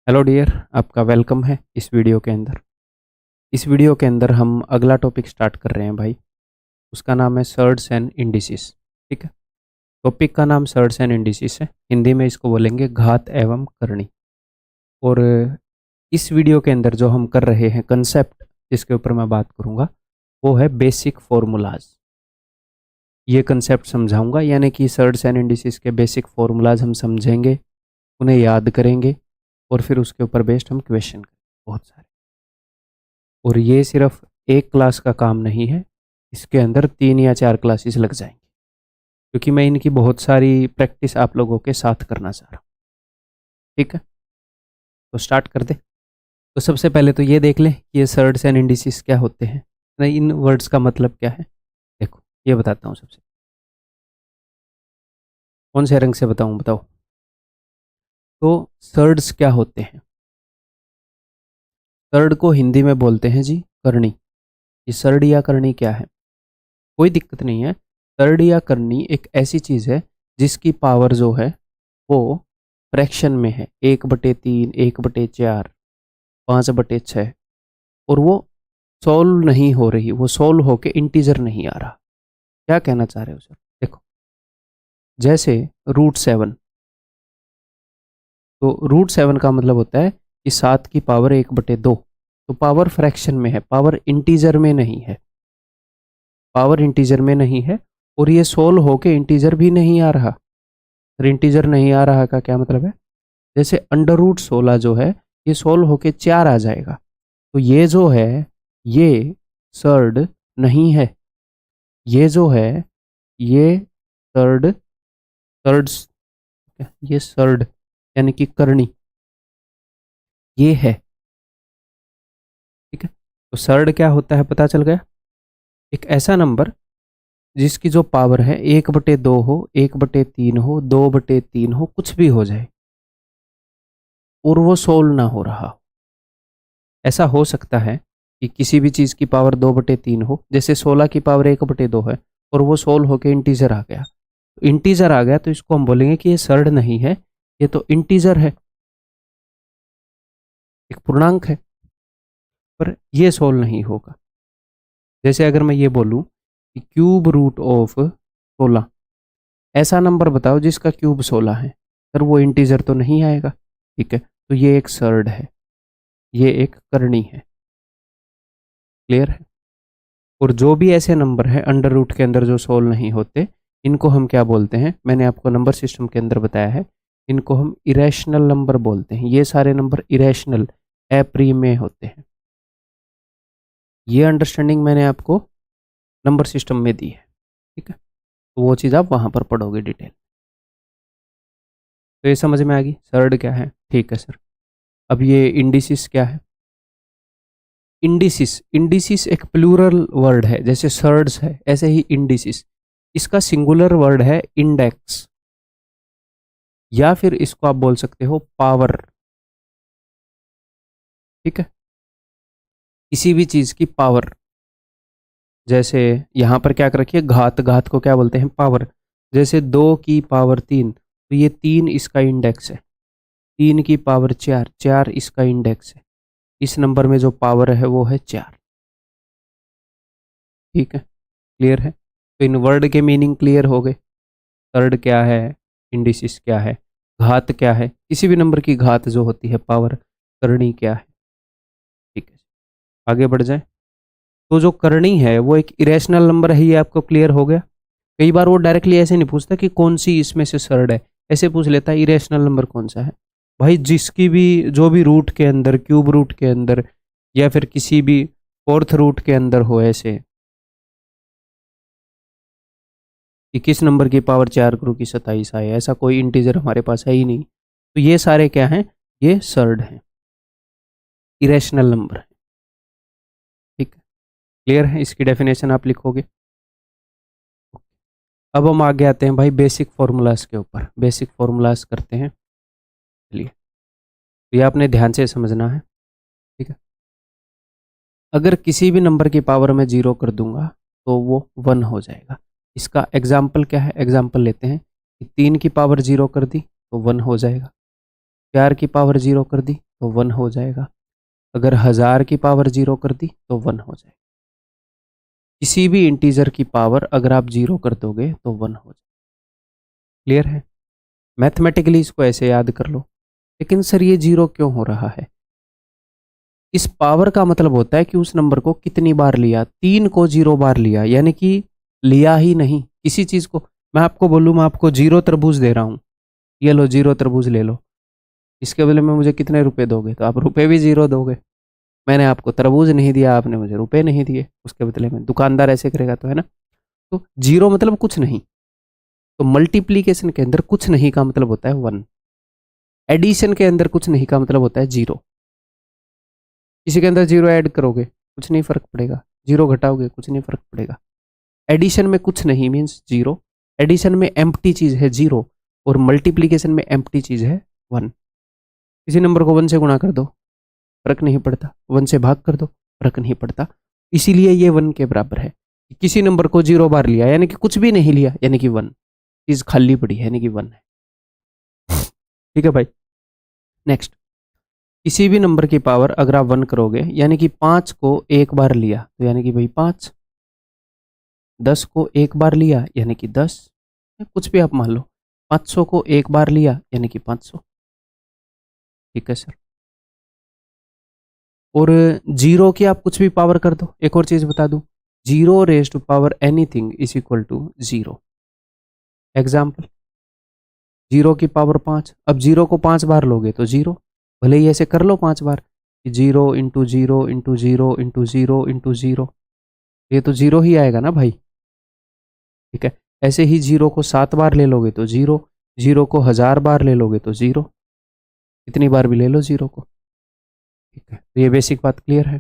Hello dear, आपका welcome है इस वीडियो के अंदर। इस वीडियो के अंदर हम अगला टॉपिक स्टार्ट कर रहे हैं भाई। उसका नाम है सर्ड्स एंड इंडिसेस। ठीक है। टॉपिक का नाम सर्ड्स एंड इंडिसेस है। हिंदी में इसको बोलेंगे घात एवं करणी। और इस वीडियो के अंदर जो हम कर रहे हैं कंसेप्ट जिसके ऊपर मैं बात करूँगा वो है बेसिक फॉर्मूलाज। ये कंसेप्ट समझाऊंगा, यानी कि सर्ड्स एंड इंडिसेस के बेसिक फॉर्मूलाज हम समझेंगे, उन्हें याद करेंगे और फिर उसके ऊपर बेस्ड हम क्वेश्चन करेंगे बहुत सारे। और ये सिर्फ एक क्लास का काम नहीं है, इसके अंदर 3 या 4 क्लासेस लग जाएंगी, क्योंकि मैं इनकी बहुत सारी प्रैक्टिस आप लोगों के साथ करना चाह रहा हूँ। ठीक है, तो स्टार्ट कर दे। तो सबसे पहले तो ये देख लें कि ये सर्ड्स एंड इंडिसेस क्या होते हैं, नहीं इन वर्ड्स का मतलब क्या है। देखो ये बताता हूँ। सबसे कौन से रंग से बताऊँ, बताओ। तो सर्ड्स क्या होते हैं? सर्ड को हिंदी में बोलते हैं जी करणी। ये सर्ड या करणी क्या है, कोई दिक्कत नहीं है। सर्ड या करनी एक ऐसी चीज़ है जिसकी पावर जो है वो फ्रैक्शन में है, 1/3, 1/4, 5/6, और वो सॉल्व नहीं हो रही, वो सॉल्व होके इंटीजर नहीं आ रहा। क्या कहना चाह रहे हो सर? देखो, जैसे √7, तो √7 का मतलब होता है कि 7 की पावर 1/2। तो पावर फ्रैक्शन में है, पावर इंटीजर में नहीं है, पावर इंटीजर में नहीं है। और ये सोल्व होके इंटीजर भी नहीं आ रहा। अगर इंटीजर नहीं आ रहा का क्या मतलब है? जैसे √16 जो है ये सोल्व होके 4 आ जाएगा, तो ये जो है ये सर्ड नहीं है। ये जो है ये सर्ड, सर्ड्स, ये सर्ड यानी कि करनी ये है। ठीक है, तो सर्ड क्या होता है पता चल गया। एक ऐसा नंबर जिसकी जो पावर है 1/2 हो, 1/3 हो, 2/3 हो, कुछ भी हो जाए और वो सोल्व ना हो रहा हो। ऐसा हो सकता है कि किसी भी चीज़ की पावर 2/3 हो, जैसे 16 की पावर 1/2 है और वो सोल्व होके इंटीजर आ गया। इंटीजर आ गया तो इसको हम बोलेंगे कि ये सर्ड नहीं है, ये तो इंटीजर है, एक पूर्णांक है, पर ये सोल्व नहीं होगा। जैसे अगर मैं ये बोलूं कि क्यूब रूट ऑफ 16, ऐसा नंबर बताओ जिसका क्यूब 16 है, सर वो इंटीजर तो नहीं आएगा। ठीक है, तो ये एक सर्ड है, ये एक करनी है। क्लियर है? और जो भी ऐसे नंबर है अंडर रूट के अंदर जो सोल्व नहीं होते, इनको हम क्या बोलते हैं? मैंने आपको नंबर सिस्टम के अंदर बताया है, इनको हम इरेशनल नंबर बोलते हैं। ये सारे नंबर इरेशनल, अप्रिमेय होते हैं। ये अंडरस्टैंडिंग मैंने आपको नंबर सिस्टम में दी है। ठीक है, तो वो चीज़ आप वहाँ पर पढ़ोगे डिटेल। तो ये समझ में आ गई सर्ड क्या है। ठीक है सर, अब ये इंडिसिस क्या है? इंडिसिस, इंडिसिस एक प्लूरल वर्ड है, जैसे सर्ड्स है ऐसे ही इंडिसिस। इसका सिंगुलर वर्ड है इंडेक्स, या फिर इसको आप बोल सकते हो पावर। ठीक है, किसी भी चीज की पावर। जैसे यहां पर क्या कर रखिए, घात, घात को क्या बोलते हैं? पावर। जैसे 2 की पावर 3, तो ये 3 इसका इंडेक्स है। 3 की पावर 4, 4 इसका इंडेक्स है। इस नंबर में जो पावर है वो है 4। ठीक है, क्लियर है? तो इन वर्ड के मीनिंग क्लियर हो गए। थर्ड क्या है, इंडिसिस क्या है, घात क्या है, किसी भी नंबर की घात जो होती है पावर, करनी क्या है। ठीक है, आगे बढ़ जाए। तो जो करनी है वो एक इरेशनल नंबर है, ये आपको क्लियर हो गया। कई बार वो डायरेक्टली ऐसे नहीं पूछता कि कौन सी इसमें से सर्ड है, ऐसे पूछ लेता है इरेशनल नंबर कौन सा है। भाई जिसकी भी, जो भी रूट के अंदर, क्यूब रूट के अंदर या फिर किसी भी फोर्थ रूट के अंदर हो, ऐसे कि किस नंबर की पावर 4 करो कि 27 आए, ऐसा कोई इंटीजर हमारे पास है ही नहीं। तो ये सारे क्या हैं? ये सर्ड हैं, इरेशनल नंबर है। ठीक है, क्लियर है? इसकी डेफिनेशन आप लिखोगे। अब हम आगे आते हैं भाई बेसिक फॉर्मूलाज के ऊपर। बेसिक फॉर्मूलाज करते हैं। चलिए, तो ये आपने ध्यान से समझना है। ठीक है, अगर किसी भी नंबर की पावर में 0 कर दूंगा तो वो 1 हो जाएगा। इसका एग्जाम्पल क्या है? एग्जाम्पल लेते हैं कि 3 की पावर 0 कर दी तो 1 हो जाएगा, 4 की पावर 0 कर दी तो 1 हो जाएगा। अगर 1000 की पावर 0 कर दी तो 1 हो जाएगा। किसी भी इंटीजर की पावर अगर आप 0 कर दोगे तो 1 हो जाएगा। क्लियर है? मैथमेटिकली इसको ऐसे याद कर लो। लेकिन सर ये 0 क्यों हो रहा है? इस पावर का मतलब होता है कि उस नंबर को कितनी बार लिया, 3 को 0 बार लिया, यानी कि लिया ही नहीं किसी चीज को। मैं आपको बोलूं मैं आपको 0 तरबूज दे रहा हूं, ये लो 0 तरबूज ले लो, इसके बदले में मुझे कितने रुपए दोगे? तो आप रुपए भी 0 दोगे। मैंने आपको तरबूज नहीं दिया, आपने मुझे रुपए नहीं दिए उसके बदले में। दुकानदार ऐसे करेगा तो, है ना? तो 0 मतलब कुछ नहीं। तो मल्टीप्लीकेशन के अंदर कुछ नहीं का मतलब होता है 1। एडिशन के अंदर कुछ नहीं का मतलब होता है 0। किसी के अंदर 0 ऐड करोगे कुछ नहीं फर्क पड़ेगा, 0 घटाओगे कुछ नहीं फर्क पड़ेगा। एडिशन में कुछ नहीं मीन्स 0, एडिशन में एम्प्टी चीज है 0, और मल्टीप्लीकेशन में एम्प्टी चीज है 1। किसी नंबर को 1 से गुणा कर दो फर्क नहीं पड़ता, 1 से भाग कर दो फर्क नहीं पड़ता। इसीलिए ये 1 के बराबर है। किसी नंबर को 0 बार लिया यानी कि कुछ भी नहीं लिया, यानी कि 1 चीज खाली पड़ी है, यानी कि 1 है। ठीक है भाई। नेक्स्ट, किसी भी नंबर की पावर अगर आप 1 करोगे, यानी कि 5 को एक बार लिया तो यानी कि भाई 5, 10 को एक बार लिया यानी कि 10, कुछ भी आप मान लो, 500 को एक बार लिया यानी कि 500। ठीक है सर। और 0 की आप कुछ भी पावर कर दो। एक और चीज बता दूं, 0 raise to power anything is equal to 0। Example, 0 की पावर 5, अब 0 को 5 बार लोगे तो 0, भले ही ऐसे कर लो 5 बार, 0 इंटू 0 इंटू 0 इंटू 0 इंटू 0, ये तो 0 ही आएगा ना भाई। ठीक है। ऐसे ही 0 को 7 बार ले लोगे तो 0, 0 को 1000 बार ले लोगे तो 0, कितनी बार भी ले लो 0 को। ठीक है, तो ये बेसिक बात क्लियर है।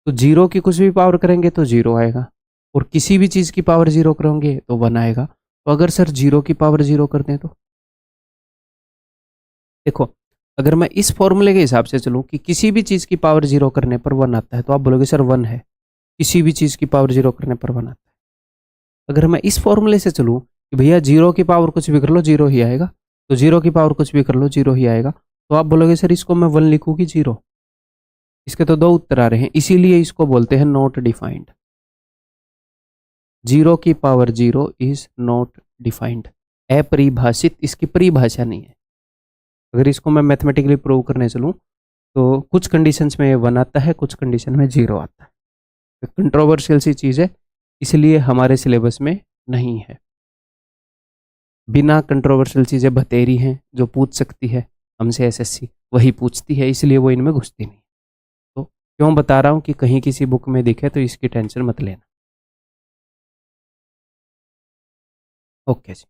तो 0 की कुछ भी पावर करेंगे तो 0 आएगा, और किसी भी चीज की पावर 0 करोगे तो 1 आएगा। तो अगर सर 0 की पावर 0 कर दें तो देखो, अगर मैं इस फॉर्मूले के हिसाब से चलूं कि किसी भी चीज की पावर 0 करने पर 1 आता है, तो आप बोलोगे सर 1 है, किसी भी चीज की पावर 0 करने पर 1 आता है। अगर मैं इस फॉर्मूले से चलूं कि भैया 0 की पावर कुछ भी कर लो 0 ही आएगा, तो 0 की पावर कुछ भी कर लो 0 ही आएगा, तो आप बोलोगे सर इसको मैं 1 लिखूं कि 0? इसके तो दो उत्तर आ रहे हैं, इसीलिए इसको बोलते हैं नॉट डिफाइंड। 0 की पावर 0 इज नॉट डिफाइंड, अपरिभाषित, इसकी परिभाषा नहीं है। अगर इसको मैं मैथमेटिकली प्रूव करने चलूं तो कुछ कंडीशंस में 1 आता है, कुछ कंडीशन में 0 आता है। तो कंट्रोवर्शियल सी चीज़ है, इसलिए हमारे सिलेबस में नहीं है। बिना कंट्रोवर्शियल चीज़ें बतेरी हैं, जो पूछ सकती है हमसे एसएससी वही पूछती है, इसलिए वो इनमें घुसती नहीं। तो क्यों बता रहा हूँ कि कहीं किसी बुक में दिखे तो इसकी टेंशन मत लेना। ओके जी।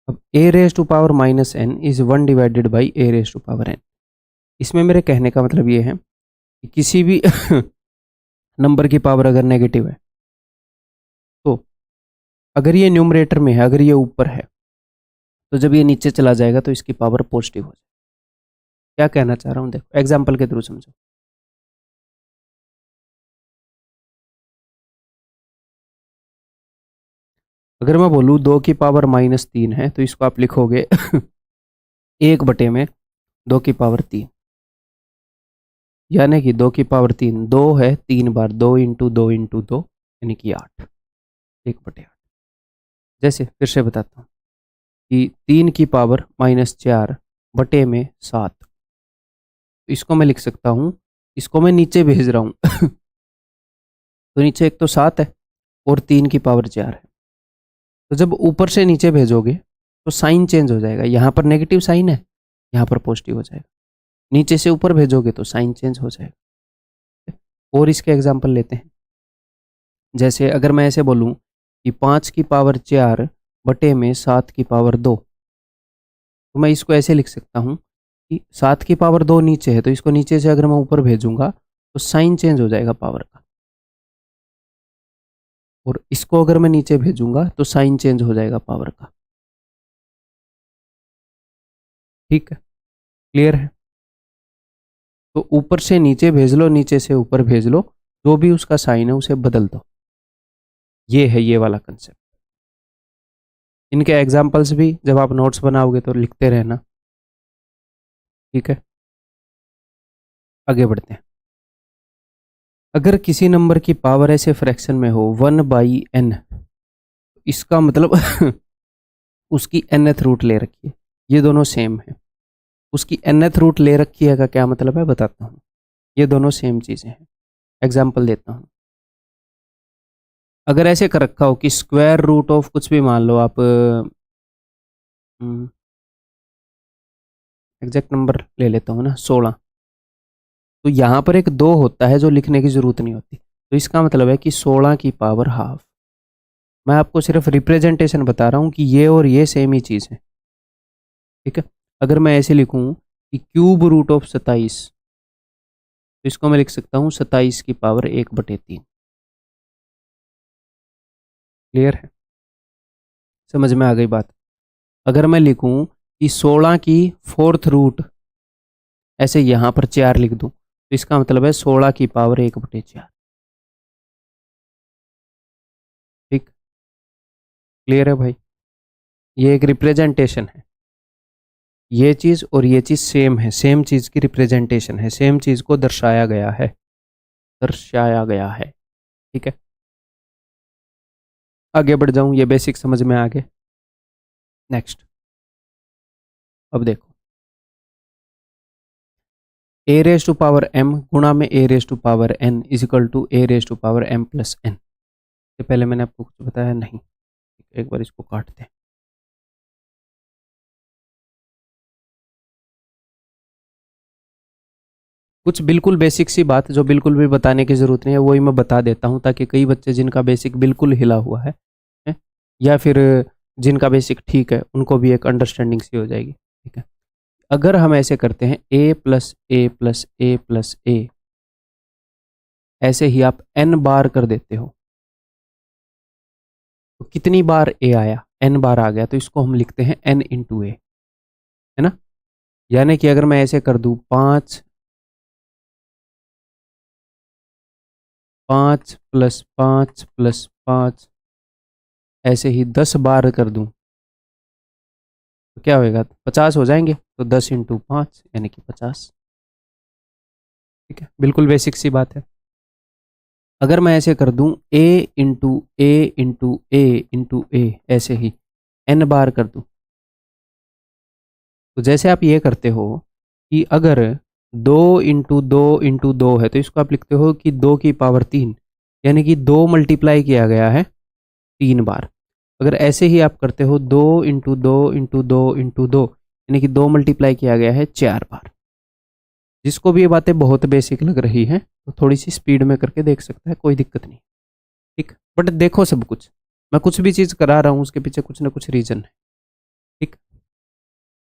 अब a raise to power minus n is 1 divided by a raise to power n। इसमें मेरे कहने का मतलब ये है कि किसी भी नंबर की पावर अगर नेगेटिव है, तो अगर ये न्यूमरेटर में है, अगर ये ऊपर है, तो जब ये नीचे चला जाएगा तो इसकी पावर पॉजिटिव हो जाएगी। क्या कहना चाह रहा हूँ देखो, एग्जाम्पल के थ्रू समझो। अगर मैं बोलूँ 2 की पावर -3 है, तो इसको आप लिखोगे 1/2 की पावर 3, यानी कि 2 की पावर 3 2 है, 3 बार 2 इंटू 2 इंटू 2 यानी कि 8, 1/8। जैसे फिर से बताता हूँ कि 3 की पावर -4 बटे में 7, तो इसको मैं लिख सकता हूँ, इसको मैं नीचे भेज रहा हूँ तो नीचे एक तो 7 है और 3 की पावर 4 है। तो जब ऊपर से नीचे भेजोगे तो साइन चेंज हो जाएगा, यहाँ पर नेगेटिव साइन है, यहाँ पर पॉजिटिव हो जाएगा। नीचे से ऊपर भेजोगे तो साइन चेंज हो जाएगा। और इसके एग्जाम्पल लेते हैं। जैसे अगर मैं ऐसे बोलूँ कि 5 की पावर 4 बटे में 7 की पावर 2, तो मैं इसको ऐसे लिख सकता हूँ कि 7 की पावर 2 नीचे है, तो इसको नीचे से अगर मैं ऊपर भेजूंगा तो साइन चेंज हो जाएगा पावर का, और इसको अगर मैं नीचे भेजूंगा तो साइन चेंज हो जाएगा पावर का। ठीक है, क्लियर है? तो ऊपर से नीचे भेज लो, नीचे से ऊपर भेज लो, जो भी उसका साइन है उसे बदल दो। ये है ये वाला कंसेप्ट। इनके एग्जाम्पल्स भी जब आप नोट्स बनाओगे तो लिखते रहना, ठीक है, आगे बढ़ते हैं। अगर किसी नंबर की पावर ऐसे फ्रैक्शन में हो 1/n, इसका मतलब उसकी nth रूट ले रखी है, ये दोनों सेम है। उसकी nth रूट ले रखी है का क्या मतलब है बताता हूँ। ये दोनों सेम चीज़ें हैं। एग्जाम्पल देता हूँ। अगर ऐसे कर रखा हो कि स्क्वायर रूट ऑफ कुछ भी मान लो आप, एग्जैक्ट नंबर ले लेता हूँ ना, 16, तो यहाँ पर एक 2 होता है जो लिखने की ज़रूरत नहीं होती, तो इसका मतलब है कि 16 की पावर हाफ। मैं आपको सिर्फ रिप्रेजेंटेशन बता रहा हूँ कि ये और ये सेम ही चीज़ है। ठीक है, अगर मैं ऐसे लिखूँ कि क्यूब रूट ऑफ 27, तो इसको मैं लिख सकता हूँ 27 की पावर 1/3। क्लियर है, समझ में आ गई बात। अगर मैं लिखूँ कि 16 की 4th रूट, ऐसे यहाँ पर 4 लिख दूँ, तो इसका मतलब है 16 की पावर 1/4। ठीक, क्लियर है भाई। ये एक रिप्रेजेंटेशन है। ये चीज़ और ये चीज़ सेम है, सेम चीज़ की रिप्रेजेंटेशन है, सेम चीज़ को दर्शाया गया है, दर्शाया गया है। ठीक है, आगे बढ़ जाऊं, ये बेसिक समझ में आ गए। नेक्स्ट, अब देखो, a raise to power m गुणा में a raise to power n is equal to a raise to power m plus n। ये पहले मैंने आपको कुछ बताया नहीं, एक बार इसको काटते हैं। कुछ बिल्कुल बेसिक सी बात जो बिल्कुल भी बताने की जरूरत नहीं है वही मैं बता देता हूँ, ताकि कई बच्चे जिनका बेसिक बिल्कुल हिला हुआ है, या फिर जिनका बेसिक ठीक है उनको भी एक अंडरस्टैंडिंग सी हो जाएगी। ठीक है, अगर हम ऐसे करते हैं a plus a plus a plus a, ऐसे ही आप n बार कर देते हो, तो कितनी बार a आया, n बार आ गया, तो इसको हम लिखते हैं n इंटू ए, है ना। यानी कि अगर मैं ऐसे कर दूं 5 प्लस 5 प्लस 5, ऐसे ही 10 बार कर दूं, तो क्या होएगा, 50 हो जाएंगे, तो 10 इंटू 5 यानी कि 50। ठीक है, बिल्कुल बेसिक सी बात है। अगर मैं ऐसे कर दूं a into a into a into a, ऐसे ही n बार कर दूं, तो जैसे आप ये करते हो कि अगर 2 इंटू 2 है, तो इसको आप लिखते हो कि 2 की पावर 3, यानी कि 2 मल्टीप्लाई किया गया है 3 बार। अगर ऐसे ही आप करते हो 2 इंटू 2 यानी कि 2 मल्टीप्लाई किया गया है 4 बार। जिसको भी ये बातें बहुत बेसिक लग रही हैं तो थोड़ी सी स्पीड में करके देख सकता है, कोई दिक्कत नहीं। ठीक, बट देखो सब कुछ, मैं कुछ भी चीज़ करा रहा हूँ उसके पीछे कुछ ना कुछ रीज़न है। ठीक,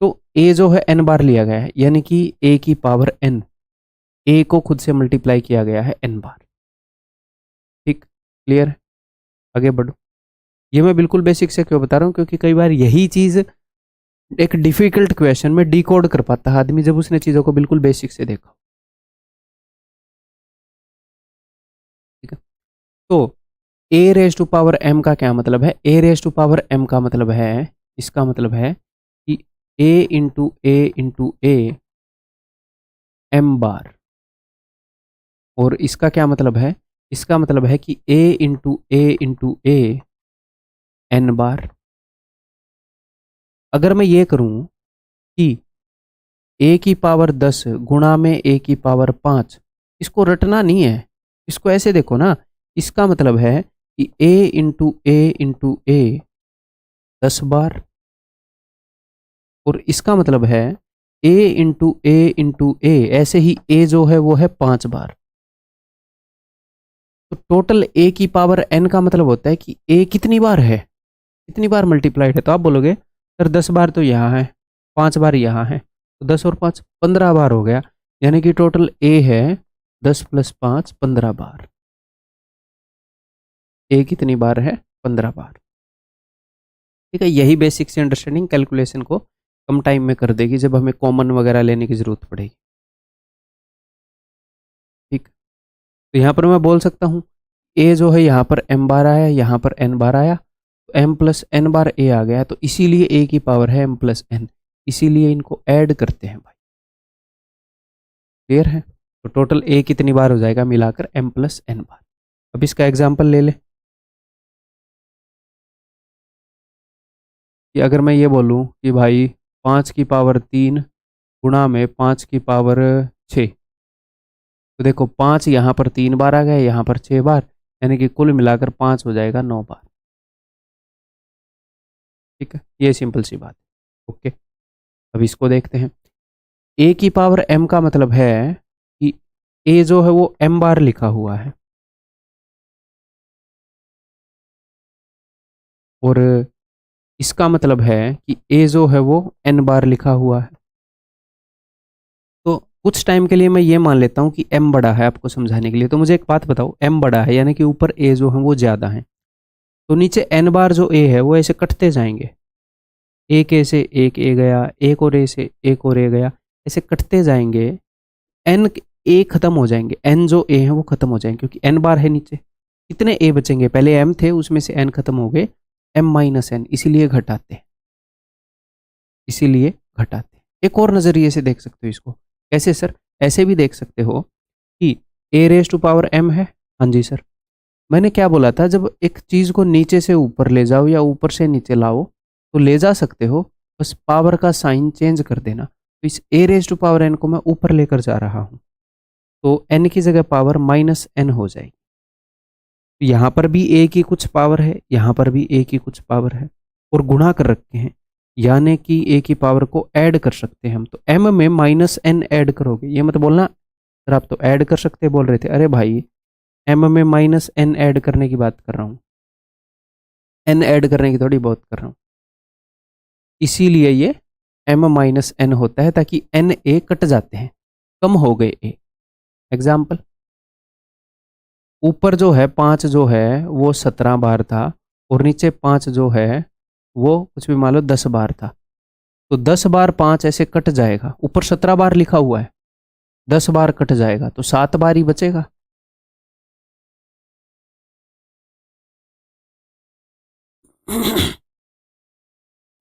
तो ए जो है n बार लिया गया है, यानी कि a की पावर n, a को खुद से मल्टीप्लाई किया गया है n बार। ठीक, क्लियर है, आगे बढ़ो। ये मैं बिल्कुल बेसिक से क्यों बता रहा हूँ, क्योंकि कई बार यही चीज़ एक डिफिकल्ट क्वेश्चन में डिकोड कर पाता है आदमी जब उसने चीज़ों को बिल्कुल बेसिक से देखा। ठीक है, तो ए रेज टू पावर m का क्या मतलब है, ए रेज टू पावर m का मतलब है, इसका मतलब है कि a इंटू ए m बार, और इसका क्या मतलब है, इसका मतलब है कि a इंटू ए n बार। अगर मैं ये करूं कि a की पावर 10 गुणा में a की पावर 5, इसको रटना नहीं है, इसको ऐसे देखो ना, इसका मतलब है कि a इंटू ए 10 बार, और इसका मतलब है a इंटू ए ऐसे ही a जो है वो है 5 बार। तो टोटल a की पावर n का मतलब होता है कि a कितनी बार है, कितनी बार मल्टीप्लाइड है। तो आप बोलोगे सर 10 बार तो यहाँ है, 5 बार यहाँ है, तो 10 और 5 15 बार हो गया, यानी कि टोटल a है 10 प्लस 5 15 बार। a कितनी बार है, 15 बार। ठीक है, यही बेसिक सी अंडरस्टैंडिंग कैलकुलेशन को कम टाइम में कर देगी जब हमें कॉमन वगैरह लेने की जरूरत पड़ेगी। ठीक, तो यहाँ पर मैं बोल सकता हूँ a जो है यहाँ पर m बार आया, यहाँ पर n बार आया, तो m plus n bar a आ गया, तो इसीलिए a की पावर है m प्लस n, इसीलिए इनको ऐड करते हैं भाई। क्लियर है? तो टोटल ए कितनी बार हो जाएगा मिलाकर m प्लस n बार। अब इसका एग्जाम्पल ले ले कि अगर मैं ये बोलूँ कि भाई 5 की पावर 3 गुणा में 5 की पावर 6, तो देखो 5 यहाँ पर 3 बार आ गया, यहाँ पर 6 बार, यानी कि कुल मिलाकर 5 हो जाएगा 9 बार। ठीक है, ये सिंपल सी बात है। ओके, अब इसको देखते हैं। ए की पावर m का मतलब है कि ए जो है वो m बार लिखा हुआ है, और इसका मतलब है कि ए जो है वो n बार लिखा हुआ है। तो कुछ टाइम के लिए मैं ये मान लेता हूँ कि m बड़ा है आपको समझाने के लिए। तो मुझे एक बात बताओ, m बड़ा है यानी कि ऊपर a जो है वो ज़्यादा है, तो नीचे n बार जो a है वो ऐसे कटते जाएंगे। एक ए से एक ए गया, एक और ए से एक और ए गया, ऐसे कटते जाएंगे। n ए खत्म हो जाएंगे, n जो a है वो खत्म हो जाएंगे, क्योंकि n बार है नीचे। कितने a बचेंगे? पहले m थे, उसमें से n खत्म हो गए, m माइनस n, इसीलिए घटाते हैं, इसीलिए घटाते हैं। एक और नज़रिए से देख सकते हो इसको। कैसे सर? ऐसे भी देख सकते हो कि a raise to power m है। हाँ जी सर, मैंने क्या बोला था, जब एक चीज़ को नीचे से ऊपर ले जाओ या ऊपर से नीचे लाओ तो ले जा सकते हो, बस पावर का साइन चेंज कर देना। तो इस a raise to power n को मैं ऊपर लेकर जा रहा हूँ, तो n की जगह पावर माइनस n हो जाएगी। यहाँ पर भी a की कुछ पावर है, यहाँ पर भी a की कुछ पावर है, और गुणा कर रखे हैं, यानी कि a की पावर को ऐड कर सकते हैं हम। तो m में माइनस n ऐड करोगे, ये मत बोलना सर आप तो ऐड कर सकते बोल रहे थे। अरे भाई, m में माइनस n ऐड करने की बात कर रहा हूँ, n ऐड करने की थोड़ी बहुत कर रहा हूँ। इसीलिए ये m माइनस n होता है, ताकि n a कट जाते हैं, कम हो गए a। एग्जाम्पल, ऊपर जो है 5 जो है वो 17 बार था, और नीचे 5 जो है वो कुछ भी मान लो 10 बार था। तो 10 बार 5 ऐसे कट जाएगा, ऊपर 17 बार लिखा हुआ है, 10 बार कट जाएगा तो 7 बार ही बचेगा।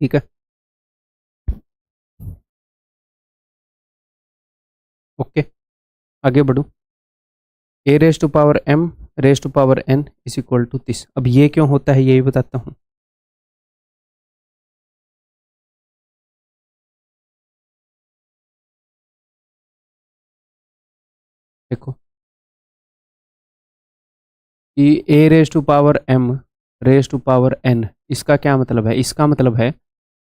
ठीक है, ओके, आगे बढ़ू। A raise to power m raise to power n is equal to 30। अब ये क्यों होता है ये भी बताता हूँ। देखो कि a raise to power m raise to power n, इसका क्या मतलब है? इसका मतलब है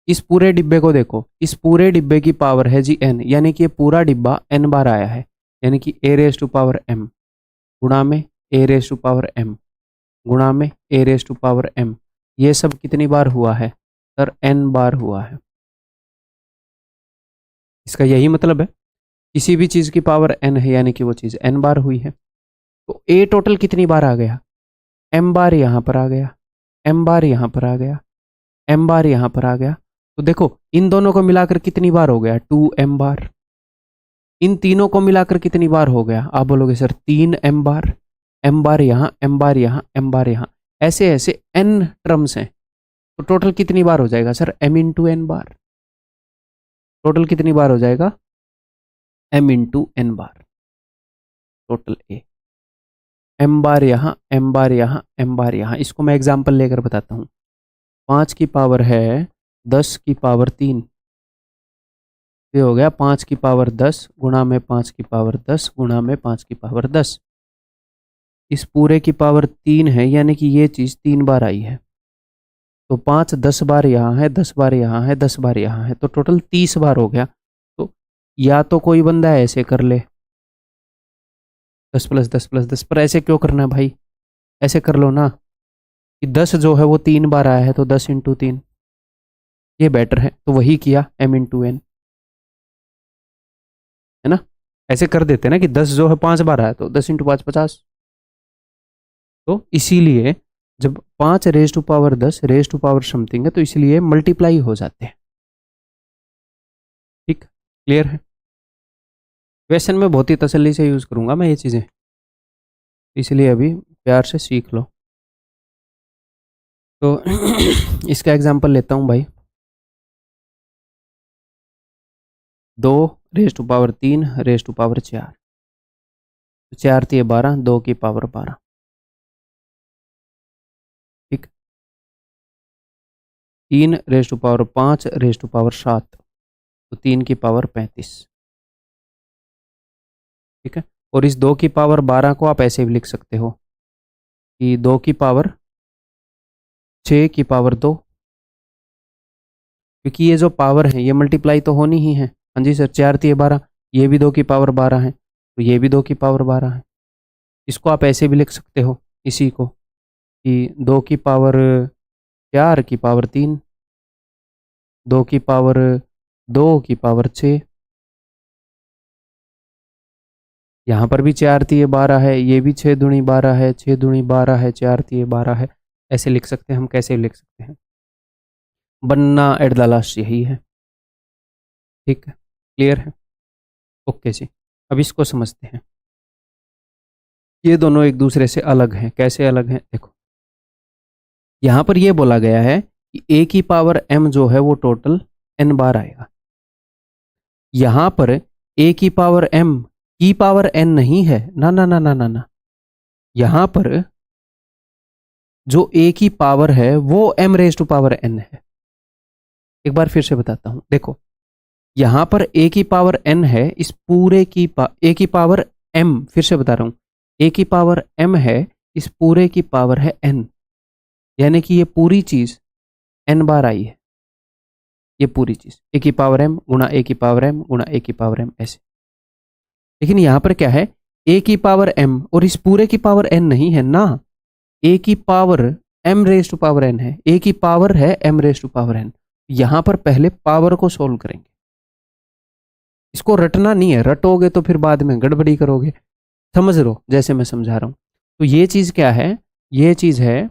इस पूरे डिब्बे को देखो, इस पूरे डिब्बे की पावर है जी n, यानी कि ये पूरा डिब्बा n बार आया है, यानी कि a raise to power m गुणा में a raise to power m गुणा में a raise to power m, ये सब कितनी बार हुआ है सर? n बार हुआ है। इसका यही मतलब है, किसी भी चीज़ की पावर n है यानी कि वो चीज़ n बार हुई है। तो a टोटल कितनी बार आ गया? m बार यहाँ पर आ गया, m बार यहाँ पर आ गया, m बार यहाँ पर आ गया। तो देखो इन दोनों को मिलाकर कितनी बार हो गया? 2m बार। इन तीनों को मिलाकर कितनी बार हो गया? आप बोलोगे सर 3m बार, m बार यहाँ, m बार यहाँ, m बार यहाँ, ऐसे ऐसे n टर्म्स हैं। तो टोटल कितनी बार हो जाएगा सर? m इंटू n बार। टोटल कितनी बार हो जाएगा? m into n bar. Total A m बार यहाँ, m बार यहाँ, m बार यहाँ। इसको मैं एग्जाम्पल लेकर बताता हूँ। 5 की पावर है 10 की पावर 3, ये हो गया 5 की पावर 10 गुणा में 5 की पावर 10 गुणा में 5 की पावर 10। इस पूरे की पावर 3 है, यानी कि ये चीज़ 3 बार आई है। तो 5 10 बार यहाँ है, 10 बार यहाँ है, 10 बार यहाँ है, तो टोटल 30 बार हो गया। तो या तो कोई बंदा ऐसे कर ले 10 + 10 + 10, पर ऐसे क्यों करना है भाई? ऐसे कर लो ना कि 10 जो है वो 3 बार आया है, तो 10 × 3, ये बेटर है। तो वही किया, m इंटू n, है ना? ऐसे कर देते हैं ना कि 10 जो है 5 बार आया, तो 10 × 5 50। तो इसीलिए जब 5 raise to power 10 raise to power something है, तो इसलिए मल्टीप्लाई हो जाते हैं। ठीक, क्लियर है? क्वेश्चन में बहुत ही तसल्ली से यूज़ करूंगा मैं ये चीज़ें, इसलिए अभी प्यार से सीख लो। तो इसका एग्जांपल लेता हूँ भाई। 2 raise to power 3 raise to power 4, 4 3 12, 2 की पावर 12। ठीक, 3 raise to power 5 raise to power 7, तो 3 की पावर 35। ठीक है, और इस 2 की पावर 12 को आप ऐसे भी लिख सकते हो कि 2 की पावर 6 की पावर 2, क्योंकि ये जो पावर है ये मल्टीप्लाई तो होनी ही है। हाँ जी सर, 4 3 12, ये भी 2 की पावर 12 है, तो ये भी 2 की पावर 12 है। इसको आप ऐसे भी लिख सकते हो इसी को कि 2 की पावर 4 की पावर 3, 2 की पावर 2 की पावर 6, यहाँ पर भी 4 3 12 है, ये भी 6 दूनी 12 है, 6 दूनी 12 है, 4 3 12 है। ऐसे लिख सकते हैं हम, कैसे लिख सकते हैं, बनना एट द लास्ट यही है। ठीक है, क्लियर है? ओके जी, अब इसको समझते हैं। ये दोनों एक दूसरे से अलग हैं। कैसे अलग हैं? देखो, यहाँ पर ये बोला गया है कि a की पावर m जो है वो टोटल n बार आएगा। यहाँ पर a की पावर m की पावर n नहीं है, ना ना ना ना ना ना। यहाँ पर जो a की पावर है वो m raise to power n है। एक बार फिर से बताता हूँ, देखो यहाँ पर a की पावर n है, इस पूरे की a की पावर m, फिर से बता रहा हूँ, a की पावर m है, इस पूरे की पावर है n, यानी कि ये पूरी चीज n बार आई है। ये पूरी चीज a की पावर m गुणा a की पावर m गुणा a की पावर m ऐसे। लेकिन यहां पर क्या है, a की पावर m और इस पूरे की पावर n नहीं है ना, a की power m raise to power n है, a की पावर है m raise to power n। यहां पर पहले पावर को सोल्व करेंगे, इसको रटना नहीं है, रटोगे तो फिर बाद में गड़बड़ी करोगे। समझ लो जैसे मैं समझा रहा हूं। तो ये चीज क्या है, ये चीज है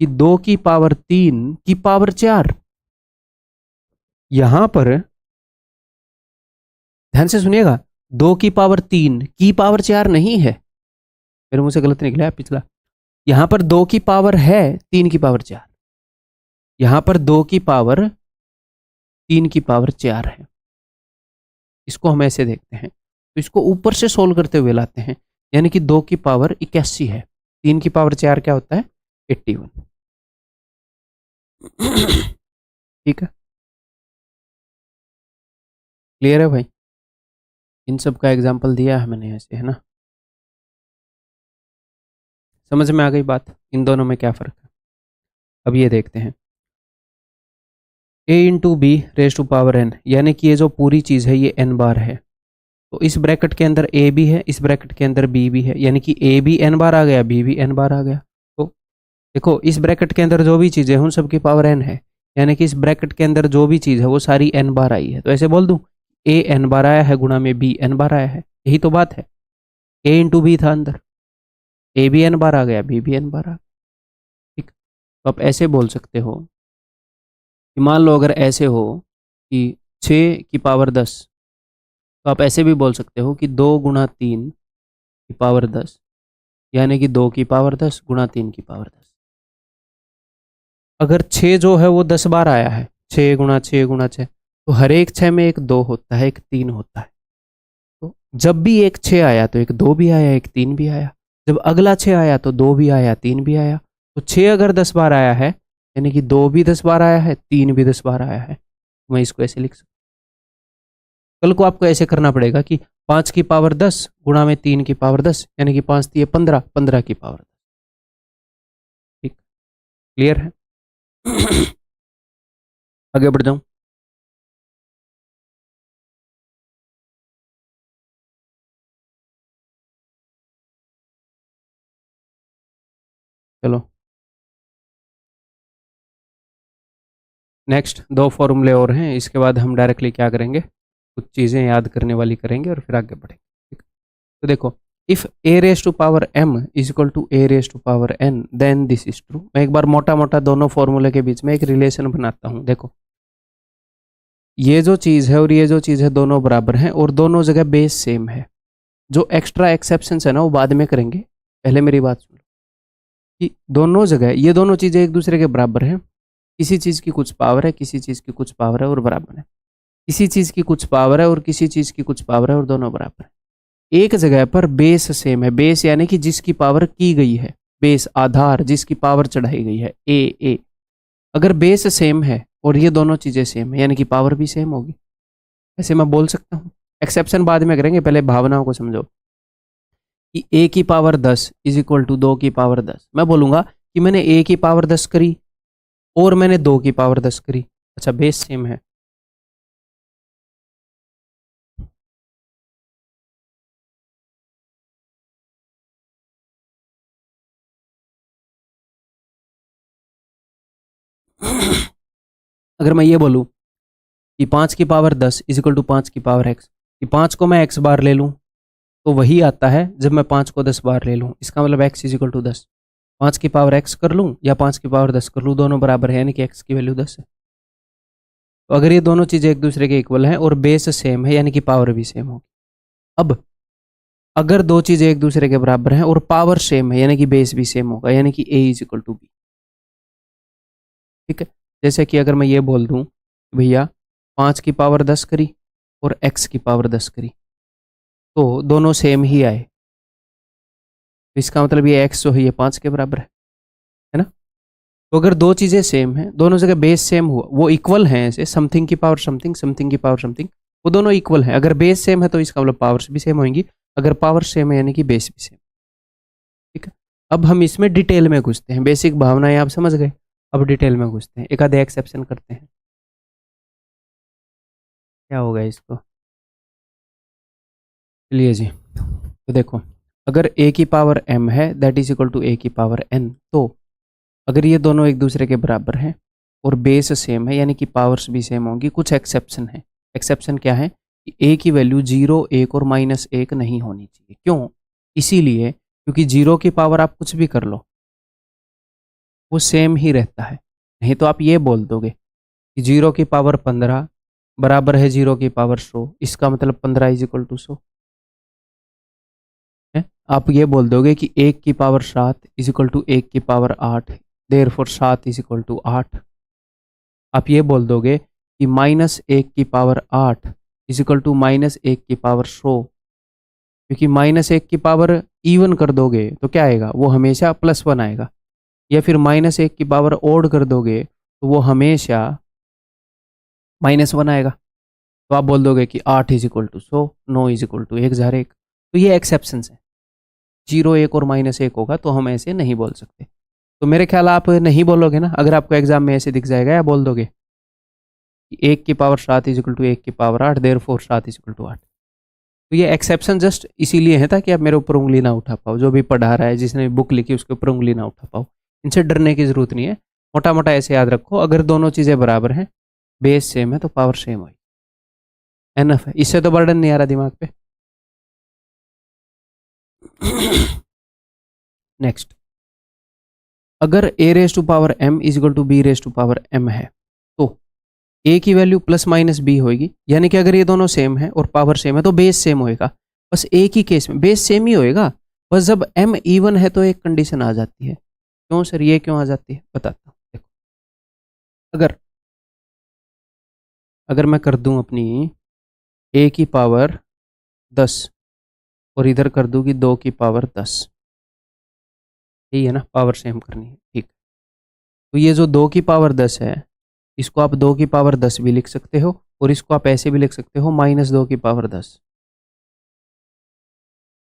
कि 2 की पावर 3 की पावर 4। यहां पर ध्यान से सुनिएगा, 2 की पावर 3 की पावर 4 नहीं है, मेरे मुंह से गलत निकला पिछला। यहां पर 2 की पावर है 3 की पावर 4, यहां पर 2 की पावर 3 की पावर 4 है। इसको हम ऐसे देखते हैं, तो इसको ऊपर से सोल्व करते हुए लाते हैं, यानी कि 2 की पावर 81 है, 3 की पावर 4 क्या होता है, 81। ठीक है, क्लियर है भाई? इन सब का एग्जाम्पल दिया है मैंने ऐसे, है ना? समझ में आ गई बात, इन दोनों में क्या फ़र्क है? अब ये देखते हैं, a into b raise to power n, यानी कि ये जो पूरी चीज़ है ये n बार है। तो इस ब्रैकेट के अंदर a भी है, इस ब्रैकेट के अंदर b भी है, यानी कि a भी n बार आ गया, b भी n बार आ गया। तो देखो, इस ब्रैकेट के अंदर जो भी चीज़ है उन सब की पावर n है, यानी कि इस ब्रैकेट के अंदर जो भी चीज़ है वो सारी n बार आई है। तो ऐसे बोल दूँ, a n बार आया है गुणा में b n बार आया है, यही तो बात है। a इंटू बी था अंदर, a भी n बार आ गया, b भी n बार आ गया। ठीक, तो आप ऐसे बोल सकते हो कि मान लो अगर ऐसे हो कि 6 की पावर 10, तो आप ऐसे भी बोल सकते हो कि 2 गुणा 3 की पावर 10, यानी कि 2 की पावर 10 गुणा 3 की पावर 10। अगर 6 जो है वो 10 बार आया है, 6 गुणा 6 गुणा 6, तो हर एक 6 में एक 2 होता है, एक 3 होता है। तो जब भी एक 6 आया तो एक 2 भी आया, एक 3 भी आया। जब अगला 6 आया तो 2 भी आया, 3 भी आया। तो 6 अगर 10 बार आया है, यानी कि 2 भी 10 बार आया है, 3 भी 10 बार आया है। मैं इसको ऐसे लिख सकता हूँ। कल को आपको ऐसे करना पड़ेगा कि 5 की पावर 10 गुणा में 3 की पावर 10, यानी कि 5 दिए 15, 15 की पावर 10। ठीक, क्लियर है? आगे बढ़ जाऊं? चलो नेक्स्ट 2 फॉर्मूले और हैं, इसके बाद हम डायरेक्टली क्या करेंगे, कुछ चीज़ें याद करने वाली करेंगे और फिर आगे बढ़ेंगे। ठीक, तो देखो, if a raise to power m is equal to a raise to power n then this is true. मैं एक बार मोटा मोटा दोनों फॉर्मूले के बीच में एक रिलेशन बनाता हूँ। देखो, ये जो चीज़ है और ये जो चीज़ है दोनों बराबर हैं और दोनों जगह बेस सेम है। जो एक्स्ट्रा एक्सेप्शंस है ना वो बाद में करेंगे, पहले मेरी बात सुनो कि दोनों जगह ये दोनों चीज़ें एक दूसरे के बराबर हैं। किसी चीज़ की कुछ पावर है, किसी चीज़ की कुछ पावर है और बराबर है। किसी चीज की कुछ पावर है और किसी चीज की कुछ पावर है और दोनों बराबर है। एक जगह पर बेस सेम है, बेस यानी कि जिसकी पावर की गई है, बेस आधार जिसकी पावर चढ़ाई गई है ए। अगर बेस सेम है और ये दोनों चीजें सेम है यानी कि पावर भी सेम होगी। ऐसे मैं बोल सकता हूँ, एक्सेप्शन बाद में करेंगे, पहले भावनाओं को समझो। कि ए की पावर 10 इज इक्वल टू 2 की पावर 10, मैं बोलूंगा कि मैंने ए की पावर 10 करी और मैंने 2 की पावर 10 करी। अच्छा, बेस सेम है। अगर मैं ये बोलूं कि 5 की पावर 10 इज इक्वल टू 5 की पावर एक्स, कि 5 को मैं एक्स बार ले लूं तो वही आता है जब मैं 5 को 10 बार ले लूं। इसका मतलब एक्स इज इक्वल टू 10। 5 की पावर एक्स कर लूं या 5 की पावर 10 कर लूं, दोनों बराबर है यानी कि एक्स की वैल्यू 10 है। तो अगर ये दोनों चीज़ें एक दूसरे के इक्वल हैं और बेस सेम है यानी कि पावर भी सेम होगी। अब अगर दो चीज़ें एक दूसरे के बराबर हैं और पावर सेम है यानी कि बेस भी सेम होगा, यानी कि ए इज इक्वल टू बी। ठीक है, जैसे कि अगर मैं ये बोल दूं भैया 5 की पावर 10 करी और एक्स की पावर 10 करी तो दोनों सेम ही आए, तो इसका मतलब ये एक्स जो है ये 5 के बराबर है ना। तो अगर दो चीज़ें सेम हैं, दोनों जगह बेस सेम हुआ, वो इक्वल हैं, ऐसे समथिंग की पावर समथिंग, समथिंग की पावर समथिंग, वो दोनों इक्वल हैं। अगर बेस सेम है तो इसका मतलब पावर्स भी सेम होंगी, अगर पावर सेम है यानी कि बेस भी सेम। ठीक है, अब हम इसमें डिटेल में घुसते हैं। बेसिक भावनाएं आप समझ गए, अब डिटेल में घुसते हैं, एक आधे एक्सेप्शन करते हैं। क्या होगा इसको, चलिए जी। तो देखो, अगर a की पावर m है that is equal to a की पावर n, तो अगर ये दोनों एक दूसरे के बराबर हैं और बेस सेम है यानी कि पावर्स भी सेम होंगी, कुछ एक्सेप्शन है। एक्सेप्शन क्या है कि a की वैल्यू 0, 1 और -1 नहीं होनी चाहिए। क्यों? इसीलिए क्योंकि 0 की पावर आप कुछ भी कर लो वो सेम ही रहता है। नहीं तो आप ये बोल दोगे कि 0 की पावर 15 बराबर है 0 की पावर 100, इसका मतलब 15 इज इक्वल टू 100 है। आप ये बोल दोगे कि 1 की पावर 7 इज इक्वल टू 1 की power 8, therefore 7 is equal to 8। आप ये बोल दोगे कि -1 की पावर 8 इज इक्वल टू -1 की पावर 100, क्योंकि -1 की पावर इवन कर दोगे तो क्या आएगा, वो हमेशा +1 आएगा। या फिर -1 की पावर ओड कर दोगे तो वो हमेशा -1 आएगा। तो आप बोल दोगे कि 8 is equal to 100, 9 is equal to 1001। तो ये एक्सेप्शन है। 0, 1 और -1 होगा तो हम ऐसे नहीं बोल सकते। तो मेरे ख्याल आप नहीं बोलोगे ना, अगर आपको एग्जाम में ऐसे दिख जाएगा, या बोल दोगे कि 1 की पावर 7 इज इक्वल टू 1 की power 8, therefore 7 is equal to 8। तो ये एक्सेप्शन जस्ट इसीलिए है ताकि आप मेरे ऊपर उंगली ना उठा पाओ, जो भी पढ़ा रहा है जिसने बुक लिखी उसके ऊपर उंगली ना उठा पाओ। इनसे डरने की जरूरत नहीं है, मोटा मोटा ऐसे याद रखो, अगर दोनों चीज़ें बराबर हैं, बेस सेम है तो पावर सेम होगी। एनफ है, इससे तो बर्डन नहीं आ रहा दिमाग पे। नेक्स्ट, अगर a raise to power m is equal to b raise to power m है तो a की वैल्यू +-b होगी, यानी कि अगर ये दोनों सेम है और पावर सेम है तो बेस सेम होएगा। बस एक ही केस में बेस सेम ही होएगा, बस जब m इवन है तो एक कंडीशन आ जाती है। क्यों सर, ये क्यों आ जाती है, बताता हूँ। देखो, अगर अगर मैं कर दूं अपनी a की पावर 10 और इधर कर दूं कि 2 की पावर 10, यही है ना, पावर सेम करनी है। ठीक, तो ये जो 2 की पावर 10 है, इसको आप 2 की पावर 10 भी लिख सकते हो और इसको आप ऐसे भी लिख सकते हो -2 की पावर 10।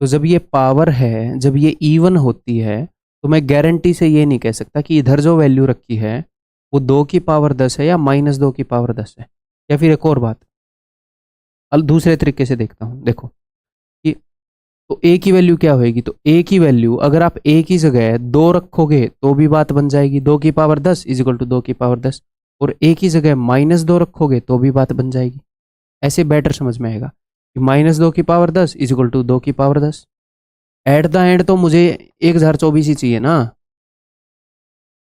तो जब ये पावर है, जब ये इवन होती है, तो मैं गारंटी से ये नहीं कह सकता कि इधर जो वैल्यू रखी है वो 2 की पावर 10 है या -2 की पावर 10 है। या फिर एक और बात, दूसरे तरीके से देखता हूँ। देखो कि तो a की वैल्यू क्या होएगी, तो a की वैल्यू अगर आप a की जगह 2 रखोगे तो भी बात बन जाएगी, 2 की पावर 10 इज इक्वल टू 2 की पावर 10, और a की जगह -2 रखोगे तो भी बात बन जाएगी। ऐसे बेटर समझ में आएगा कि -2 की पावर 10 इज इक्वल टू 2 की पावर 10। एट द एंड तो मुझे 1024 ही चाहिए ना।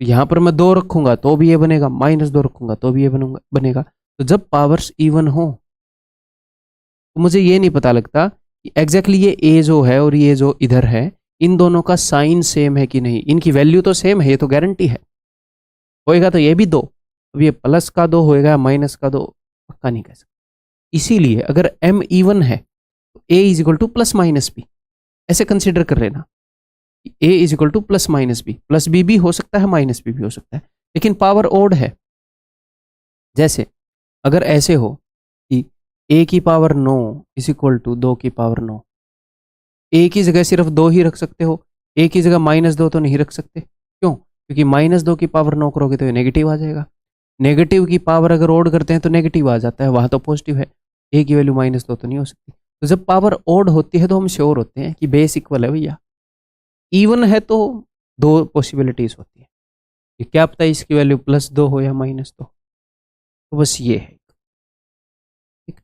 यहाँ पर मैं 2 रखूंगा तो भी ये बनेगा, -2 रखूंगा तो भी ये बनेगा। तो जब पावर्स इवन हो तो मुझे ये नहीं पता लगता कि एग्जैक्टली ये a जो है और ये जो इधर है, इन दोनों का साइन सेम है कि नहीं। इनकी वैल्यू तो सेम है, ये तो गारंटी है। होएगा तो ये भी 2, अब ये +2 होएगा, -2 पक्का नहीं कह सकता। इसीलिए अगर m इवन है तो a is equal to plus minus b, ऐसे कंसिडर कर लेना। a is equal to plus minus b, plus b भी हो सकता है माइनस बी भी हो सकता है, लेकिन पावर ओड है। जैसे अगर ऐसे हो कि a की पावर 9 इज इक्वल टू 2 की पावर 9, a की जगह सिर्फ 2 ही रख सकते हो, a की जगह -2 तो नहीं रख सकते। क्यों? क्योंकि -2 की पावर 9 करोगे तो ये नेगेटिव आ जाएगा। नेगेटिव की पावर अगर ओड करते हैं तो नेगेटिव आ जाता है, वहां तो पॉजिटिव है, a की वैल्यू -2 तो नहीं हो सकती। तो जब पावर ओड होती है तो हम श्योर होते हैं कि बेस इक्वल है भैया। इवन है तो दो पॉसिबिलिटीज होती है कि क्या पता इसकी वैल्यू +2 हो या -2। तो बस ये है। ठीक,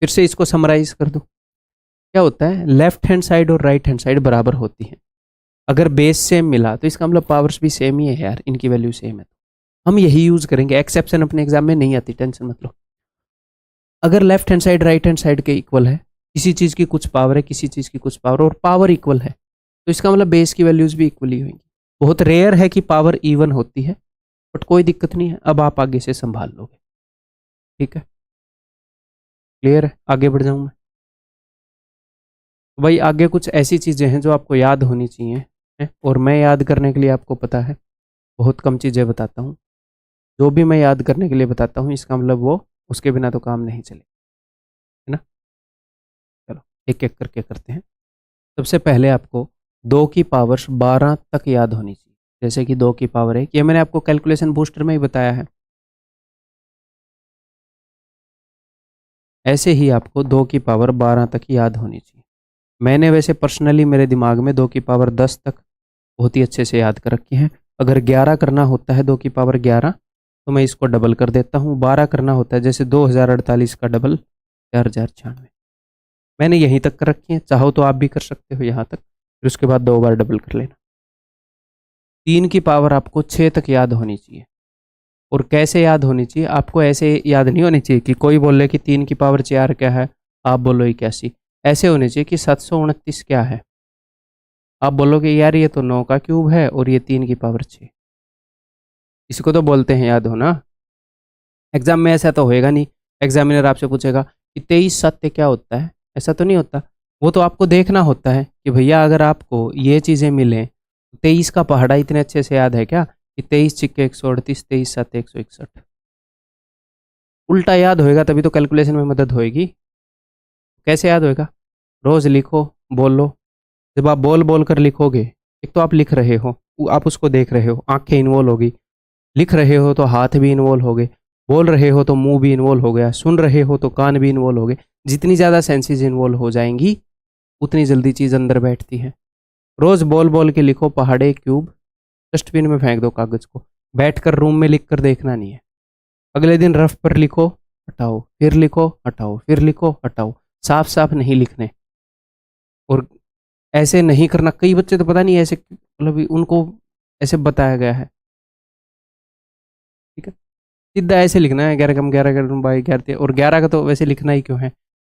फिर से इसको समराइज कर दूं। क्या होता है, लेफ्ट हैंड साइड और राइट हैंड साइड बराबर होती है। अगर बेस सेम मिला तो इसका मतलब पावर्स भी सेम ही है यार, इनकी वैल्यू सेम है। हम यही यूज करेंगे, एक्सेप्शन अपने एग्जाम में नहीं आती, टेंशन मत लो। अगर left hand side right hand side के इक्वल है, किसी चीज की कुछ पावर है किसी चीज की कुछ पावर, और पावर इक्वल है, तो इसका मतलब बेस की वैल्यूज भी इक्वली होंगी। बहुत रेयर है कि पावर इवन होती है, बट कोई दिक्कत नहीं है, अब आप आगे से संभाल लोगे। ठीक है, क्लियर है? आगे बढ़ जाऊं मैं। भाई आगे कुछ ऐसी चीज़ें हैं जो आपको याद होनी चाहिए है? और मैं याद करने के लिए, आपको पता है, बहुत कम चीज़ें बताता हूँ। जो भी मैं याद करने के लिए बताता हूँ इसका मतलब वो उसके बिना तो काम नहीं चले, है ना। चलो एक एक करके करते हैं। सबसे पहले आपको 2 की पावर 12 तक याद होनी चाहिए। जैसे कि 2 की पावर 1, ये मैंने आपको कैलकुलेशन बूस्टर में ही बताया है। ऐसे ही आपको 2 की पावर 12 तक याद होनी चाहिए। मैंने वैसे पर्सनली मेरे दिमाग में 2 की पावर 10 तक बहुत ही अच्छे से याद कर रखी है। अगर 11 करना होता है 2 की पावर 11, तो मैं इसको डबल कर देता हूँ। 12 करना होता है जैसे 2048 का डबल 4096, मैंने यहीं तक कर रखी है। चाहो तो आप भी कर सकते हो यहाँ तक, फिर उसके बाद 2 बार डबल कर लेना। 3 की पावर आपको 6 तक याद होनी चाहिए। और कैसे याद होनी चाहिए? आपको ऐसे याद नहीं होनी चाहिए कि कोई बोले कि 3 की पावर 4 क्या है, आप बोलो 81। ऐसे होने चाहिए कि 729 क्या है, आप बोलोगे यार ये तो 9 का क्यूब है और ये 3 की पावर 6। इसको तो बोलते हैं याद होना। एग्जाम में ऐसा तो होएगा नहीं, एग्जामिनर आपसे पूछेगा कि 23 सत्य क्या होता है, ऐसा तो नहीं होता। वो तो आपको देखना होता है कि भैया अगर आपको ये चीज़ें मिलें, 23 का पहाड़ा इतने अच्छे से याद है क्या कि 23 छिक्के 138, 23 7 161। उल्टा याद होएगा तभी तो कैलकुलेशन में मदद होएगी। कैसे याद होएगा? रोज लिखो, बोलो। जब आप बोल बोल कर लिखोगे, एक तो आप लिख रहे हो, आप उसको देख रहे हो, आंखें इन्वॉल्व होगी, लिख रहे हो तो हाथ भी इन्वॉल्व हो गए, बोल रहे हो तो मुंह भी इन्वॉल्व हो गया, सुन रहे हो तो कान भी इन्वॉल्व हो गए। जितनी ज़्यादा सेंसेस इन्वॉल्व हो जाएंगी उतनी जल्दी चीज़ अंदर बैठती है। रोज बोल बोल के लिखो पहाड़े क्यूब, डस्टबिन में फेंक दो कागज को, बैठकर रूम में लिख कर देखना नहीं है। अगले दिन रफ पर लिखो, हटाओ, फिर लिखो, हटाओ, फिर लिखो, हटाओ। साफ साफ नहीं लिखने। और ऐसे नहीं करना। कई बच्चे तो पता नहीं ऐसे, मतलब उनको ऐसे बताया गया है, ठीक है, सीधा ऐसे लिखना है 11 कम 11 कम बाई 11, और 11 का तो वैसे लिखना ही क्यों है,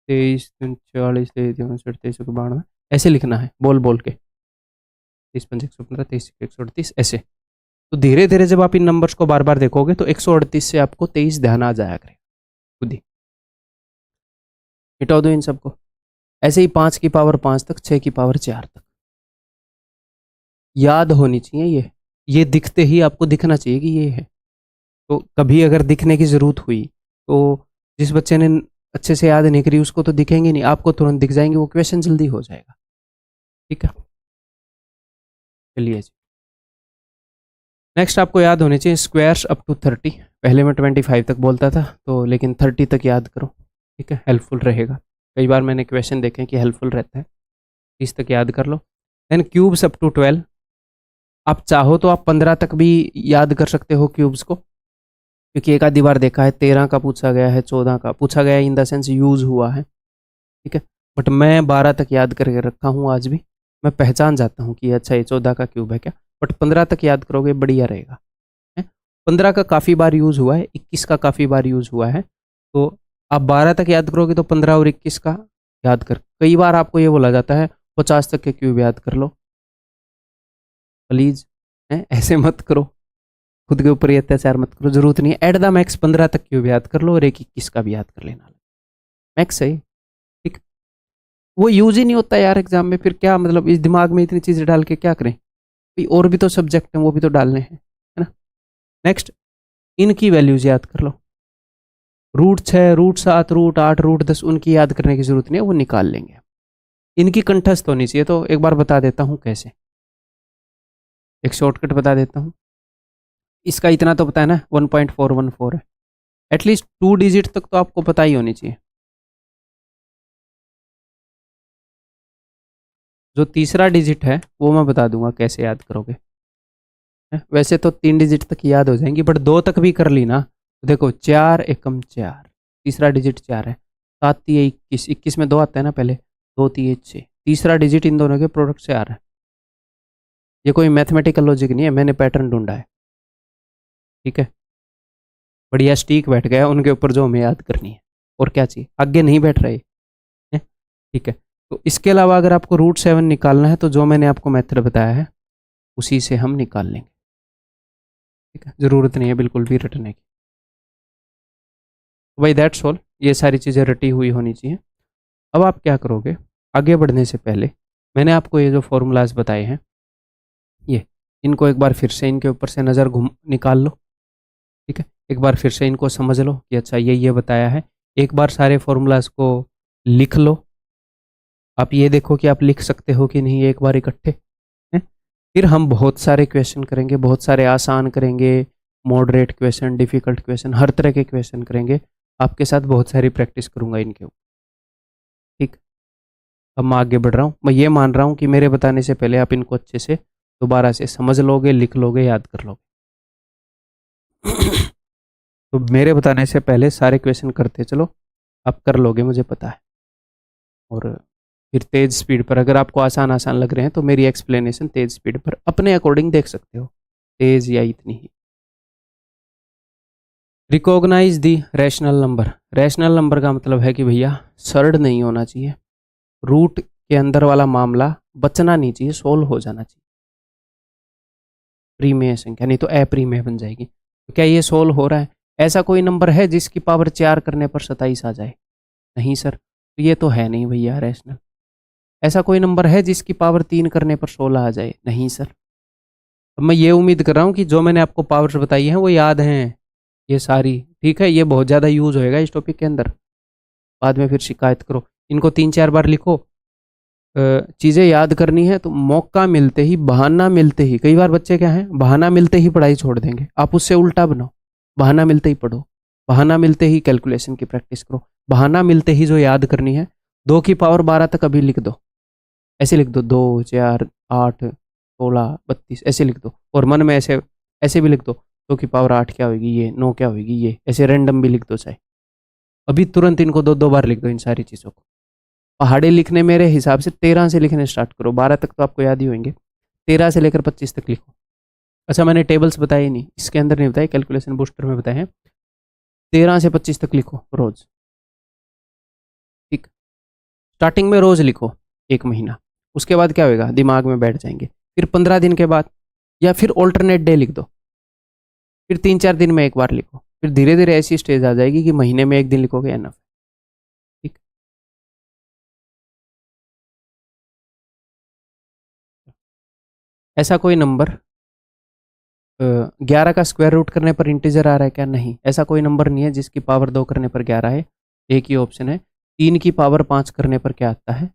23 44 23 59 23 92, ऐसे लिखना है बोल बोल के, 30 5 115 23 138 ऐसे। तो धीरे धीरे जब आप इन नंबर्स को बार बार देखोगे तो 138 से आपको 23 ध्यान आ जाया करेगा खुद ही। मिटा दो इन सबको। ऐसे ही 5 की पावर 5 तक, 6 की पावर 4 तक याद होनी चाहिए। ये दिखते ही आपको दिखना चाहिए कि ये है। तो कभी अगर दिखने की ज़रूरत हुई तो जिस बच्चे ने अच्छे से याद नहीं करी उसको तो दिखेंगे नहीं, आपको तुरंत दिख जाएंगे, वो क्वेश्चन जल्दी हो जाएगा। ठीक है, चलिए जी। नेक्स्ट आपको याद होने चाहिए स्क्वायर्स अप टू 30। पहले मैं 25 तक बोलता था तो, लेकिन 30 तक याद करो, ठीक है, हेल्पफुल रहेगा। कई बार मैंने क्वेश्चन देखे कि हेल्पफुल रहता है, 30 तक याद कर लो। Then cubes up to 12। आप चाहो तो आप 15 तक भी याद कर सकते हो क्यूब्स को, क्योंकि एक आधी बार देखा है 13 का पूछा गया है, 14 का पूछा गया है, इन द सेंस यूज हुआ है, ठीक है। बट मैं 12 तक याद करके रखा हूँ आज भी। मैं पहचान जाता हूँ कि अच्छा ये 14 का क्यूब है क्या, बट 15 तक याद करोगे बढ़िया रहेगा। 15 का काफ़ी बार यूज़ हुआ है, 21 का काफ़ी बार यूज़ हुआ है। तो आप 12 तक याद करोगे तो 15 और 21 का याद कर। कई बार आपको ये बोला जाता है 50 तक के क्यूब याद कर लो, प्लीज़ है ऐसे मत करो, खुद के ऊपर ये अत्याचार मत करो, जरूरत नहीं है। एट द मैक्स 15 तक क्यूब याद कर लो और एक 21 का भी याद कर लेना। मैक्स है, ठीक। वो यूज ही नहीं होता यार एग्जाम में, फिर क्या मतलब इस दिमाग में इतनी चीजें डाल के क्या करें भाई, और भी तो सब्जेक्ट हैं वो भी तो डालने हैं, है ना। नेक्स्ट, इनकी वैल्यूज याद कर लो। रूट 6, रूट 7, रूट 8, रूट 10, उनकी याद करने की जरूरत नहीं है, वो निकाल लेंगे। इनकी कंठस्थ होनी चाहिए, तो एक बार बता देता हूँ कैसे। एक शॉर्टकट बता देता हूँ। इसका इतना तो पता है ना, 1.414 है। एटलीस्ट 2 डिजिट तक तो आपको पता ही होनी चाहिए। जो तीसरा डिजिट है वो मैं बता दूंगा कैसे याद करोगे। वैसे तो 3 डिजिट तक याद हो जाएंगी, बट 2 तक भी कर ली ना तो देखो, 4 एकम 4, तीसरा डिजिट 4 है। 7 तिये 21, 21 में 2 आता है ना पहले, 2 तिये 6, तीसरा डिजिट इन दोनों के प्रोडक्ट से आ रहा है। ये कोई मैथमेटिकल लॉजिक नहीं है, मैंने पैटर्न ढूंढा है, ठीक है। बढ़िया स्टीक बैठ गया उनके ऊपर जो हमें याद करनी है, और क्या चाहिए, आगे नहीं बैठ रहे हैं, ठीक है। तो इसके अलावा अगर आपको रूट 7 निकालना है तो जो मैंने आपको मेथड बताया है उसी से हम निकाल लेंगे, ठीक है। ज़रूरत नहीं है बिल्कुल भी रटने की। तो भाई दैट्स ऑल, ये सारी चीज़ें रटी हुई होनी चाहिए। अब आप क्या करोगे, आगे बढ़ने से पहले मैंने आपको ये जो फॉर्मूलाज बताए हैं, ये इनको एक बार फिर से इनके ऊपर से नज़र घूम निकाल लो, ठीक है। एक बार फिर से इनको समझ लो कि अच्छा ये बताया है। एक बार सारे फॉर्मूलाज को लिख लो। आप ये देखो कि आप लिख सकते हो कि नहीं एक बार इकट्ठे, हैं। फिर हम बहुत सारे क्वेश्चन करेंगे, बहुत सारे आसान करेंगे, मॉडरेट क्वेश्चन, डिफिकल्ट क्वेश्चन, हर तरह के क्वेश्चन करेंगे। आपके साथ बहुत सारी प्रैक्टिस करूंगा इनके ऊपर, ठीक। अब मैं आगे बढ़ रहा हूँ, मैं ये मान रहा हूँ कि मेरे बताने से पहले आप इनको अच्छे से दोबारा से समझ लोगे, लिख लोगे, याद कर लोगे। तो मेरे बताने से पहले सारे क्वेश्चन करते चलो, आप कर लोगे मुझे पता है। और फिर तेज़ स्पीड पर, अगर आपको आसान आसान लग रहे हैं तो मेरी एक्सप्लेनेशन तेज़ स्पीड पर अपने अकॉर्डिंग देख सकते हो, तेज़ या इतनी ही। रिकॉग्नाइज दी रैशनल नंबर। रैशनल नंबर का मतलब है कि भैया सर्ड नहीं होना चाहिए, रूट के अंदर वाला मामला बचना नहीं चाहिए, सोल्व हो जाना चाहिए। प्रीमेय संख्या नहीं तो अप्रीमेय बन जाएगी। तो क्या ये सोल्व हो रहा है? ऐसा कोई नंबर है जिसकी पावर 4 करने पर 27 आ जाए? नहीं सर, तो ये तो है नहीं भैया रैशनल। ऐसा कोई नंबर है जिसकी पावर 3 करने पर 16 आ जाए? नहीं सर। अब मैं ये उम्मीद कर रहा हूँ कि जो मैंने आपको पावर्स बताई हैं वो याद हैं ये सारी, ठीक है। ये बहुत ज़्यादा यूज होएगा इस टॉपिक के अंदर, बाद में फिर शिकायत करो। इनको 3-4 बार लिखो। चीज़ें याद करनी है तो मौका मिलते ही, बहाना मिलते ही, कई बार बच्चे क्या हैं, बहाना मिलते ही पढ़ाई छोड़ देंगे। आप उससे उल्टा बनाओ, बहाना मिलते ही पढ़ो, बहाना मिलते ही कैलकुलेशन की प्रैक्टिस करो, बहाना मिलते ही जो याद करनी है 2 की पावर 12 तक अभी लिख दो। ऐसे लिख दो, 2, 4, 8, 16, 32, ऐसे लिख दो। और मन में ऐसे ऐसे भी लिख दो, 2 की पावर 8 क्या होगी, ये 9 क्या होगी, ये ऐसे रैंडम भी लिख दो चाहे। अभी तुरंत इनको 2-2 बार लिख दो इन सारी चीज़ों को। पहाड़े लिखने मेरे हिसाब से 13 से लिखने स्टार्ट करो, 12 तक तो आपको याद ही होंगे, 13 से लेकर 25 तक लिखो। अच्छा मैंने टेबल्स बताए ही नहीं, इसके अंदर नहीं बताए, कैलकुलेशन बूस्टर में बताए हैं। 13 से 25 तक लिखो रोज, ठीक। स्टार्टिंग में रोज लिखो 1 महीना, उसके बाद क्या होगा, दिमाग में बैठ जाएंगे। फिर 15 दिन के बाद, या फिर ऑल्टरनेट डे लिख दो, फिर 3-4 दिन में एक बार लिखो। फिर धीरे धीरे ऐसी स्टेज आ जाएगी कि महीने में 1 दिन लिखोगे एनफ, ठीक। ऐसा कोई नंबर 11 का स्क्वायर रूट करने पर इंटीजर आ रहा है क्या? नहीं, ऐसा कोई नंबर नहीं है जिसकी पावर 2 करने पर 11 है। एक ही ऑप्शन है, 3 की पावर 5 करने पर क्या आता है?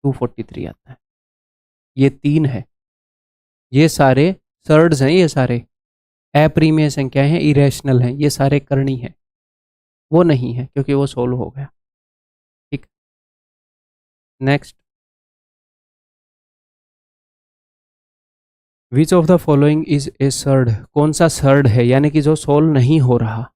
243 आता है। ये 3 है, ये सारे सर्ड्स हैं, ये सारे अप्रीमेय संख्याएं हैं, इरेशनल हैं, ये सारे करनी है। वो नहीं है क्योंकि वो सोल्व हो गया, ठीक। Next, which of the following is a surd. कौन सा सर्ड है, यानी कि जो सोल्व नहीं हो रहा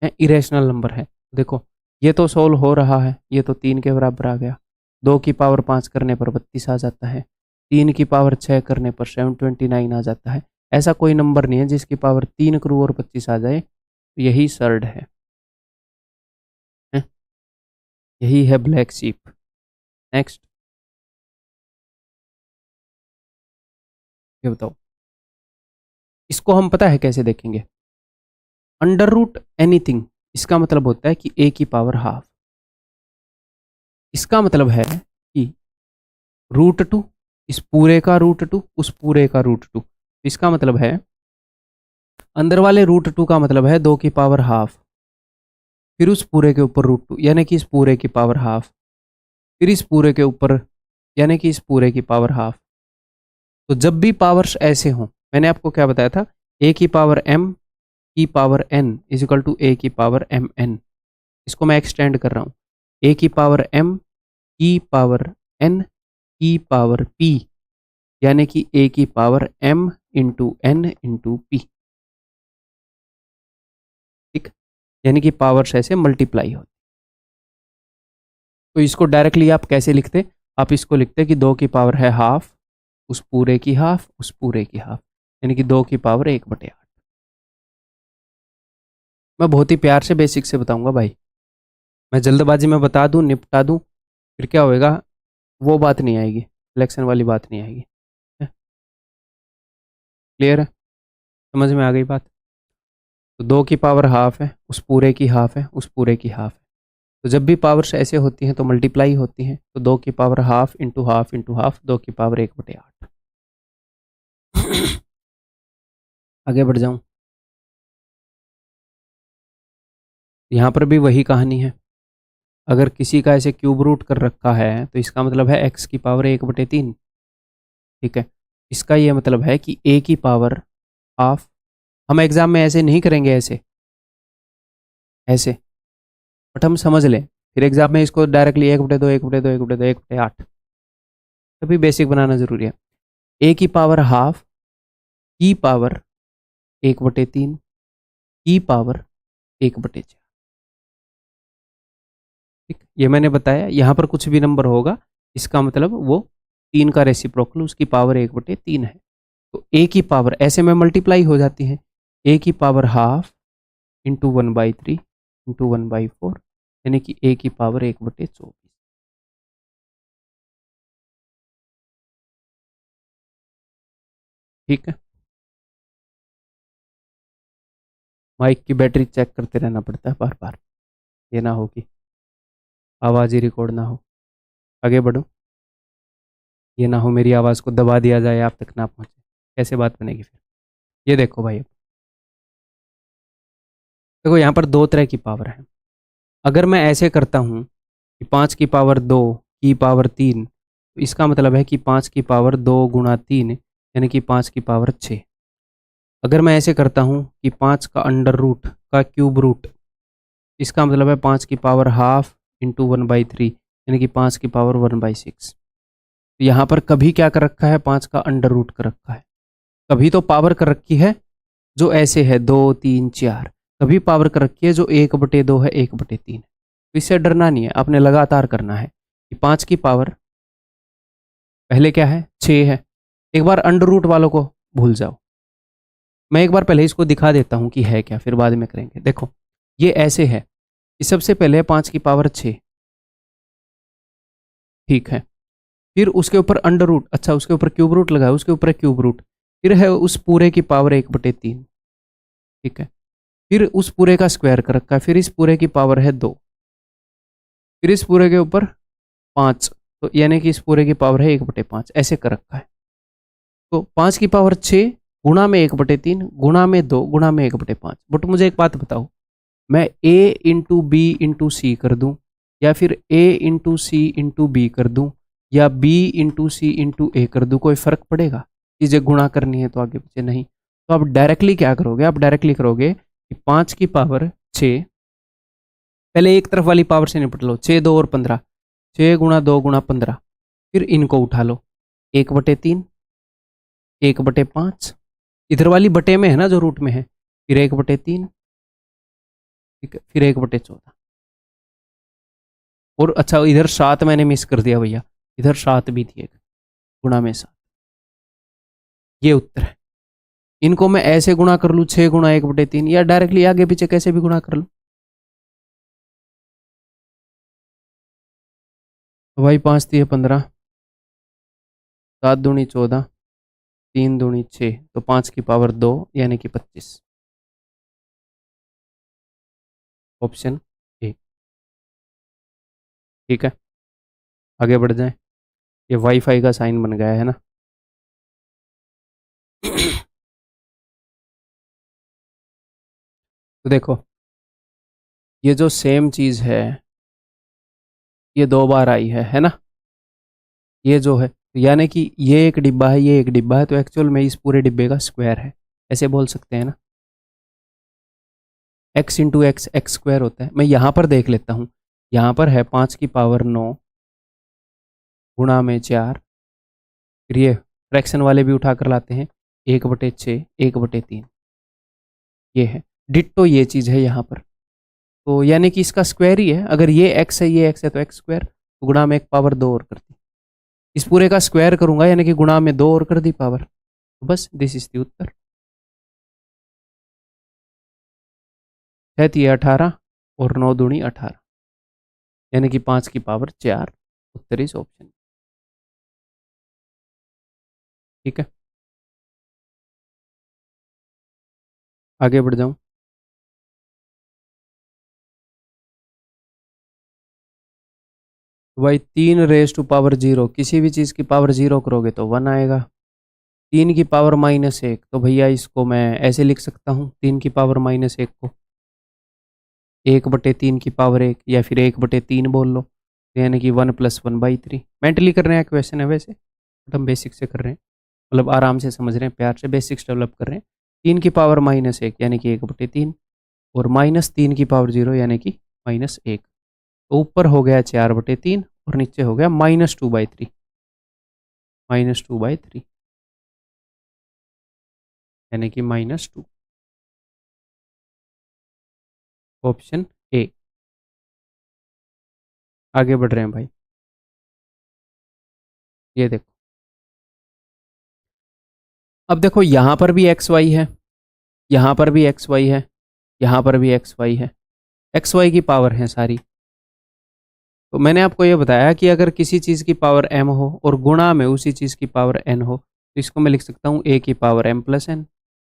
है, इरेशनल नंबर है। देखो ये तो सोल्व हो रहा है, ये तो 3 के बराबर आ गया, 2 की पावर 5 करने पर 32 आ जाता है, 3 की पावर 6 करने पर 729 आ जाता है। ऐसा कोई नंबर नहीं है जिसकी पावर 3 करोड़ और 25 आ जाए, तो यही सर्ड है? यही है ब्लैक शीप। नेक्स्ट, ये बताओ, इसको हम पता है कैसे देखेंगे? अंडर रूट एनीथिंग, इसका मतलब होता है कि a की पावर हाफ। इसका मतलब है कि √2 इस पूरे का √2 उस पूरे का √2, इसका मतलब है अंदर वाले √2 का मतलब है 2 की पावर हाफ, फिर उस पूरे के ऊपर √2 यानी कि इस पूरे की पावर हाफ, फिर इस पूरे के ऊपर यानी कि इस पूरे की पावर हाफ। तो जब भी पावर्स ऐसे हों, मैंने आपको क्या बताया था, a की पावर m की power n is equal to a की पावर m n। इसको मैं एक्सटेंड कर रहा हूँ, a की पावर m की पावर n की पावर p यानी कि a की power m into n into p। ठीक, यानी कि पावर्स ऐसे मल्टीप्लाई होती। तो इसको डायरेक्टली आप कैसे लिखते, आप इसको लिखते कि 2 की पावर है हाफ, उस पूरे की हाफ, उस पूरे की हाफ, यानी कि 2 की पावर 1/8। मैं बहुत ही प्यार से बेसिक से बताऊंगा भाई, मैं जल्दबाजी में बता दूं निपटा दूं, फिर क्या होएगा, वो बात नहीं आएगी, सिलेक्शन वाली बात नहीं आएगी। क्लियर है, समझ में आ गई बात। तो 2 की पावर हाफ है, उस पूरे की हाफ है, उस पूरे की हाफ है। तो जब भी पावर्स ऐसे होती हैं तो मल्टीप्लाई होती हैं, तो 2 की power half into half into half, 2 की पावर 1/8। आगे बढ़ जाऊं, यहाँ पर भी वही कहानी है। अगर किसी का ऐसे क्यूब रूट कर रखा है तो इसका मतलब है x की पावर 1/3। ठीक है, इसका ये मतलब है कि a की पावर हाफ, हम एग्जाम में ऐसे नहीं करेंगे, ऐसे ऐसे, बट हम समझ लें, फिर एग्जाम में इसको डायरेक्टली 1/2 1/2 1/2 1/8, तभी बेसिक बनाना जरूरी है। a की पावर हाफ की पावर 1/3 की पावर 1/4। ठीक, ये मैंने बताया, यहाँ पर कुछ भी नंबर होगा इसका मतलब वो 3 का रेसिप्रोकल उसकी पावर 1/3 है। तो a की पावर ऐसे में मल्टीप्लाई हो जाती है, a की पावर हाफ इंटू 1/3 इंटू 1/4 यानी कि a की पावर 1/24। ठीक है, माइक की बैटरी चेक करते रहना पड़ता है बार बार, ये ना हो कि आवाज़ ही रिकॉर्ड ना हो। आगे बढ़ो, ये ना हो मेरी आवाज़ को दबा दिया जाए, आप तक ना पहुँचे, कैसे बात बनेगी फिर। ये देखो भाई, देखो यहाँ पर 2 तरह की पावर है। अगर मैं ऐसे करता हूँ कि 5 की पावर 2 की पावर 3, तो इसका मतलब है कि 5 की पावर 2 गुणा 3 यानी कि 5 की पावर 6। अगर मैं ऐसे करता हूँ कि 5 का अंडर रूट का क्यूब रूट, इसका मतलब है 5 की पावर हाफ इंटू 1/3 यानी कि 5 की पावर 1/6। तो यहाँ पर कभी क्या कर रखा है, 5 का अंडर रूट कर रखा है, कभी तो पावर कर रखी है जो ऐसे है 2 3 4, कभी पावर कर रखी है जो 1/2 है 1/3। तो इससे डरना नहीं है, आपने लगातार करना है कि 5 की पावर पहले क्या है 6 है। एक बार अंडर रूट वालों को भूल जाओ, मैं एक बार पहले इसको दिखा देता हूँ कि है क्या, फिर बाद में करेंगे। देखो ये ऐसे है कि सबसे पहले 5 की पावर 6, ठीक है, फिर उसके ऊपर अंडर रूट, अच्छा उसके ऊपर क्यूब रूट लगा है, उसके ऊपर क्यूब रूट, फिर है उस पूरे की पावर 1/3। ठीक है, फिर उस पूरे का स्क्वायर कर रखा है, फिर इस पूरे की पावर है 2, फिर इस पूरे के ऊपर 5, तो यानी कि इस पूरे की पावर है 1/5, ऐसे कर रखा है। तो 5 की पावर 6 गुणा में 1/3 गुणा में 2 गुणा में 1/5। बट मुझे एक बात बताओ, मैं a into b into c कर दूं, या फिर a into c into b कर दूं, या b into c into a कर दूं, कोई फर्क पड़ेगा? चीज़ें गुणा करनी है तो आगे पीछे नहीं। तो आप डायरेक्टली क्या करोगे, आप डायरेक्टली करोगे कि 5 की पावर 6, पहले एक तरफ वाली पावर से निपट लो, 6 2 और 15, 6 गुणा 2 गुणा 15, फिर इनको उठा लो, 1/3 1/5, इधर वाली बटे में है ना जो रूट में है, फिर 1/3, ठीक है, फिर 1/14। और अच्छा इधर 7 मैंने मिस कर दिया भैया, इधर 7 भी थी एक, गुणा में 7। ये उत्तर है। इनको मैं ऐसे गुणा कर लूँ 6 गुणा 1/3, या डायरेक्टली आगे पीछे कैसे भी गुणा कर लूँ। तो भाई 5 3 15, 7 दूनी 14, 3 दूनी 6, तो 5 की पावर 2 यानी कि 25, ऑप्शन ए। ठीक है, आगे बढ़ जाएं। ये वाईफाई का साइन बन गया है ना। तो देखो, ये जो सेम चीज़ है ये 2 बार आई है ना। ये जो है यानी कि ये एक डिब्बा है, ये एक डिब्बा है, तो एक्चुअल में इस पूरे डिब्बे का स्क्वायर है, ऐसे बोल सकते हैं ना। x into x x square होता है। मैं यहाँ पर देख लेता हूँ, यहाँ पर है 5⁹ गुणा में 4, फिर ये फ्रैक्शन वाले भी उठा कर लाते हैं, 1/6 1/3, ये है डिट्टो, ये चीज़ है यहाँ पर। तो यानी कि इसका स्क्वायर ही है। अगर ये x है ये x है तो x स्क्वायर, तो गुणा में 1 पावर 2 और कर दी। इस पूरे का स्क्वायर करूंगा यानी कि गुणा में 2 और कर दी पावर, तो बस दिस इज द उत्तर। 6 18 और 9 दूनी 18, यानी कि 5⁴ उत्तर इस ऑप्शन। ठीक है, आगे बढ़ जाऊं। तो भाई 3⁻0, किसी भी चीज़ की पावर 0 करोगे तो 1 आएगा। 3⁻−1, तो भैया इसको मैं ऐसे लिख सकता हूँ, 3⁻−1 को 1/3 या फिर 1/3 बोल लो, यानी कि 1 + 1/3। मेंटली कर रहे हैं क्वेश्चन है वैसे, बट हम बेसिक से कर रहे हैं, मतलब आराम से समझ रहे हैं, प्यार से बेसिक्स डेवलप कर रहे हैं। 3⁻−1 यानी कि 1/3, और -3⁻0 यानी कि -1। तो ऊपर हो गया 4/3 और नीचे हो गया -2/3, -2/3 यानी कि -2, ऑप्शन ए। आगे बढ़ रहे हैं भाई, ये देखो, अब देखो यहाँ पर भी एक्स वाई है, यहाँ पर भी एक्स वाई है, यहाँ पर भी एक्स वाई है, एक्स वाई की पावर है सारी। तो मैंने आपको ये बताया कि अगर किसी चीज़ की पावर m हो और गुणा में उसी चीज़ की पावर n हो, तो इसको मैं लिख सकता हूँ a⁻m+n।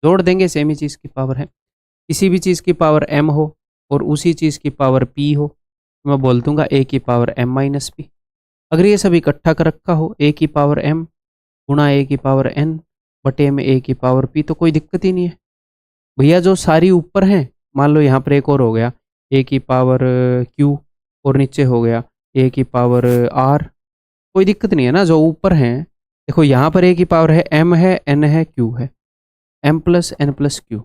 जोड़ देंगे, सेम ही चीज़ की पावर है। किसी भी चीज़ की पावर m हो और उसी चीज़ की पावर p हो, तो मैं बोल दूंगा a⁻m-p। अगर ये सब इकट्ठा कर रखा हो, a⁻m गुणा a⁻n बटे में a⁻p, तो कोई दिक्कत ही नहीं है भैया। जो सारी ऊपर हैं, मान लो यहाँ पर एक और हो गया a⁻q और नीचे हो गया a⁻r, कोई दिक्कत नहीं है ना। जो ऊपर हैं, देखो यहाँ पर a की पावर है m है n है q है, m+n+q।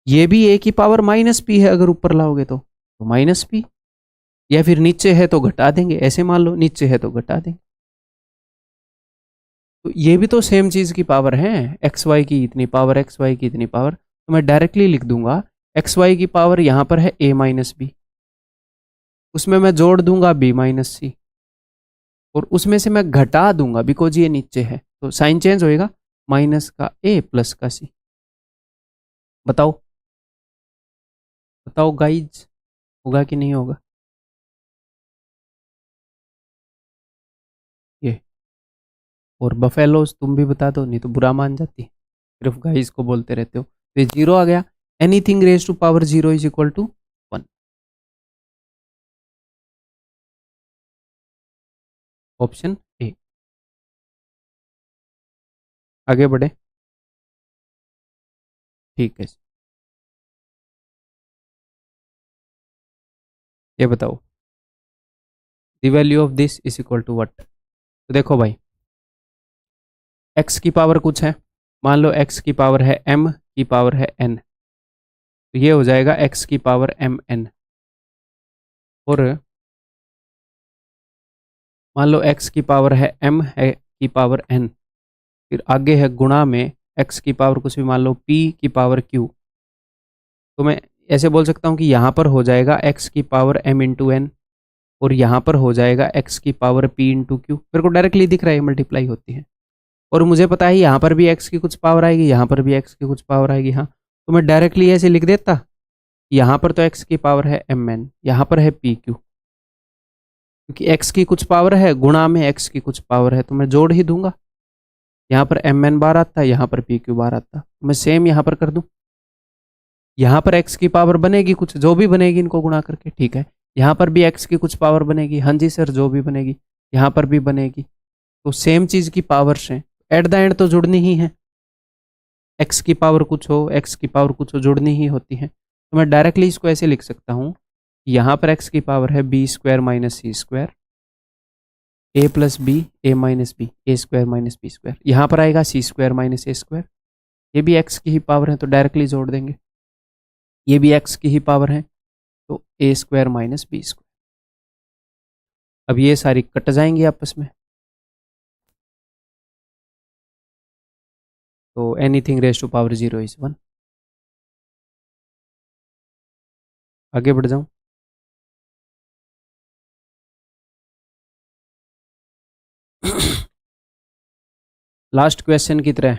ये भी a⁻−p है, अगर ऊपर लाओगे तो -p, या फिर नीचे है तो घटा देंगे, ऐसे मान लो नीचे है तो घटा देंगे। तो ये भी तो सेम चीज़ की पावर है, एक्स वाई की इतनी पावर, एक्स वाई की इतनी पावर, तो मैं डायरेक्टली लिख दूंगा एक्स वाई की पावर यहाँ पर है a-b, उसमें मैं जोड़ दूंगा b-c, और उसमें से मैं घटा दूंगा बिकॉज ये नीचे है, तो साइन चेंज होएगा, माइनस का a प्लस का c। बताओ बताओ गाइज, होगा कि नहीं होगा ये? और बफेलोस तुम भी बता दो, नहीं तो बुरा मान जाती है, सिर्फ गाइज को बोलते रहते हो। तो ये 0 आ गया, anything raise to power 0 is equal to 1, option a. आगे बढ़े, ठीक है, ये बताओ the value of this is equal to what. तो देखो भाई, x की पावर कुछ है, मान लो x की पावर है m की पावर है n, तो ये हो जाएगा x की पावर mn। और मान लो x की पावर है m है की पावर n, फिर आगे है गुणा में x की पावर कुछ भी, मान लो p की पावर q। तो मैं ऐसे बोल सकता हूँ कि यहाँ पर हो जाएगा x की पावर m इंटू n, और यहाँ पर हो जाएगा x की पावर p इंटू क्यू। मेरे को डायरेक्टली दिख रहा है मल्टीप्लाई होती है, और मुझे पता है यहाँ पर भी x की कुछ पावर आएगी, यहाँ पर भी x की कुछ पावर आएगी। हाँ, तो मैं डायरेक्टली ऐसे लिख देता, यहाँ पर तो x की पावर है mn, यहाँ पर है pq, क्योंकि x की कुछ पावर है गुणा में x की कुछ पावर है, तो मैं जोड़ ही दूंगा। यहाँ पर mn बार आता है, यहाँ पर pq बार आता है, तो मैं सेम यहाँ पर कर दूँ। यहाँ पर x की पावर बनेगी कुछ, जो भी बनेगी इनको गुणा करके, ठीक है। यहाँ पर भी x की कुछ पावर बनेगी, हाँ जी सर, जो भी बनेगी। यहाँ पर भी बनेगी, तो सेम चीज़ की पावर्स हैं, एट द एंड तो जुड़नी ही है। एक्स की पावर कुछ हो, एक्स की पावर कुछ हो, जुड़नी ही होती है। तो मैं डायरेक्टली इसको ऐसे लिख सकता हूँ, यहाँ पर एक्स की पावर है B square minus C square, A plus b, a minus B, a square minus b square. यहाँ पर आएगा सी स्क्वायर माइनस ए स्क्वायर, ये भी एक्स की ही पावर है तो डायरेक्टली जोड़ देंगे। ये भी एक्स की ही पावर है तो a square minus b square. अब ये सारी कट जाएंगी आपस में, तो anything raise to power 0 is 1। आगे बढ़ जाऊं, लास्ट क्वेश्चन की तरह,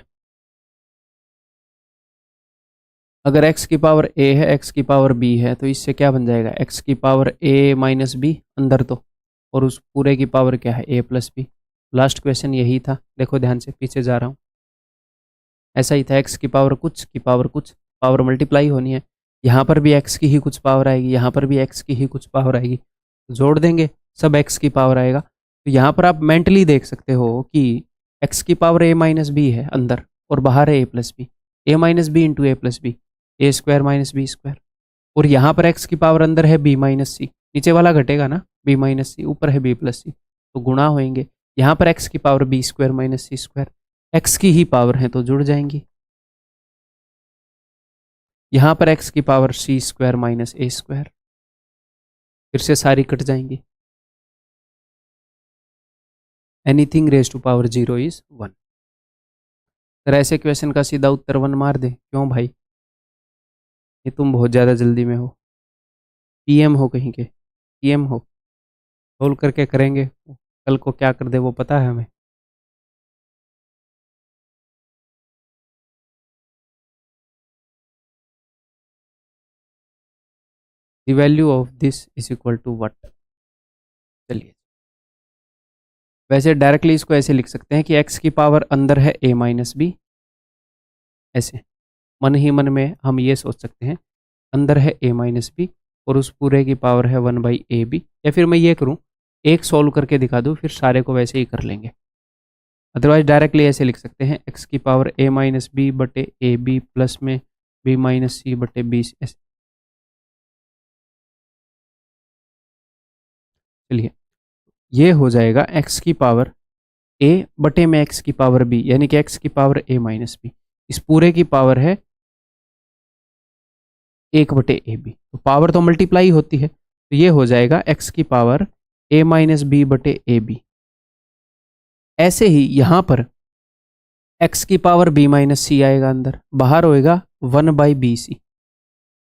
अगर x की पावर a है, x की पावर b है, तो इससे क्या बन जाएगा, x की पावर a माइनस बी अंदर तो, और उस पूरे की पावर क्या है a plus b. Last question यही था, देखो ध्यान से, पीछे जा रहा हूँ। ऐसा ही था, x की पावर कुछ की पावर कुछ, पावर मल्टीप्लाई होनी है। यहाँ पर भी x की ही कुछ पावर आएगी, यहाँ पर भी x की ही कुछ पावर आएगी, जोड़ देंगे, सब x की पावर आएगा। तो यहाँ पर आप मेंटली देख सकते हो कि x की पावर a माइनस बी है अंदर, और बाहर है a plus b, a minus b into a plus b, a square minus b square. और यहाँ पर x की पावर अंदर है b माइनस सी, नीचे वाला घटेगा ना, b माइनस सी, ऊपर है b प्लस सी, तो गुणा होएंगे। यहाँ पर x की पावर b स्क्वायर माइनस सी स्क्वायर, x की ही पावर है तो जुड़ जाएंगी। यहाँ पर x की power c square minus a square, फिर से सारी कट जाएंगी। Anything raise to power 0 is 1। अगर ऐसे क्वेश्चन का सीधा उत्तर 1 मार दे, क्यों भाई, ये तुम बहुत ज़्यादा जल्दी में हो, पीएम हो कहीं के, पीएम हो, सोल्व करके करेंगे, कल को क्या कर दे वो पता है हमें। The value of this is equal to what. चलिए, वैसे डायरेक्टली इसको ऐसे लिख सकते हैं कि x की पावर अंदर है a माइनस बी, ऐसे मन ही मन में हम ये सोच सकते हैं, अंदर है a माइनस बी और उस पूरे की पावर है 1/ab। या फिर मैं ये करूँ, एक सॉल्व करके दिखा दूँ, फिर सारे को वैसे ही कर लेंगे। अदरवाइज डायरेक्टली ऐसे लिख सकते हैं, x की पावर a माइनस बी बटे ए बी प्लस में b माइनस सी बटे बी। चलिए, ये हो जाएगा x की पावर a बटे में x की पावर b, यानी कि x की पावर a माइनस बी, इस पूरे की पावर है 1/ab, तो पावर तो मल्टीप्लाई होती है, तो ये हो जाएगा x की पावर a माइनस बी बटे ए बी। ऐसे ही यहाँ पर x की पावर b माइनस सी आएगा अंदर, बाहर होएगा 1/bc,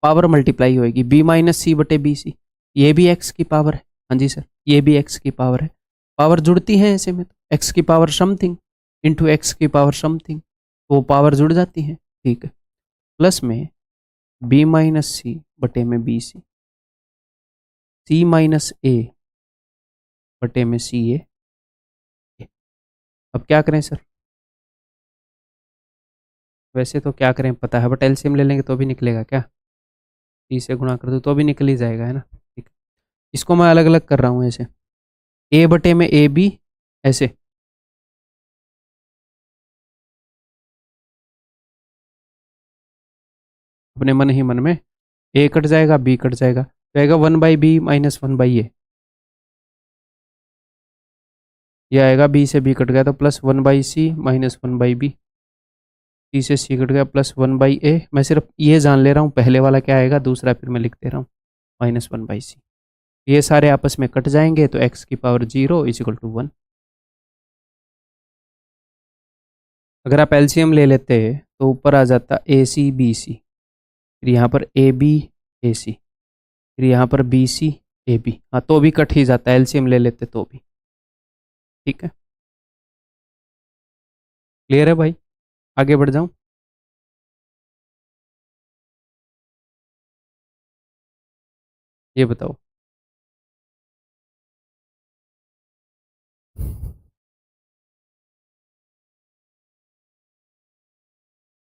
पावर मल्टीप्लाई होएगी b माइनस सी बटे बी सी, ये भी x की पावर है, हाँ जी सर, ये भी x की पावर है। पावर जुड़ती है ऐसे में, तो x की पावर समथिंग इंटू एक्स की पावर समथिंग, वो पावर जुड़ जाती है, ठीक है। प्लस में b माइनस सी बटे में बी सी, सी माइनस ए बटे में सी ए। अब क्या करें सर, वैसे तो क्या करें पता है, बट एलसीएम ले लेंगे तो भी निकलेगा क्या, सी से गुणा कर दो तो भी निकल ही जाएगा, है ना। ठीक, इसको मैं अलग अलग कर रहा हूँ ऐसे, ए बटे में ए बी, ऐसे अपने मन ही मन में, ए कट जाएगा बी कट जाएगा, तो आएगा 1/b माइनस 1/a, ये आएगा b से b कट गया तो प्लस 1/c माइनस 1/b, सी से सी कट गया प्लस 1/a। मैं सिर्फ ये जान ले रहा हूँ पहले वाला क्या आएगा, दूसरा फिर मैं लिख दे रहा हूँ माइनस 1/c। ये सारे आपस में कट जाएंगे तो x की पावर 0 इज इक्वल टू 1। अगर आप एलसीएम ले लेते तो ऊपर आ जाता ए सी बी सी, फिर यहाँ पर ए बी ए सी, फिर यहाँ पर बी सी ए बी, हाँ तो भी कट ही जाता है, एलसीएम ले लेते तो भी, ठीक है। क्लियर है भाई, आगे बढ़ जाऊँ। ये बताओ,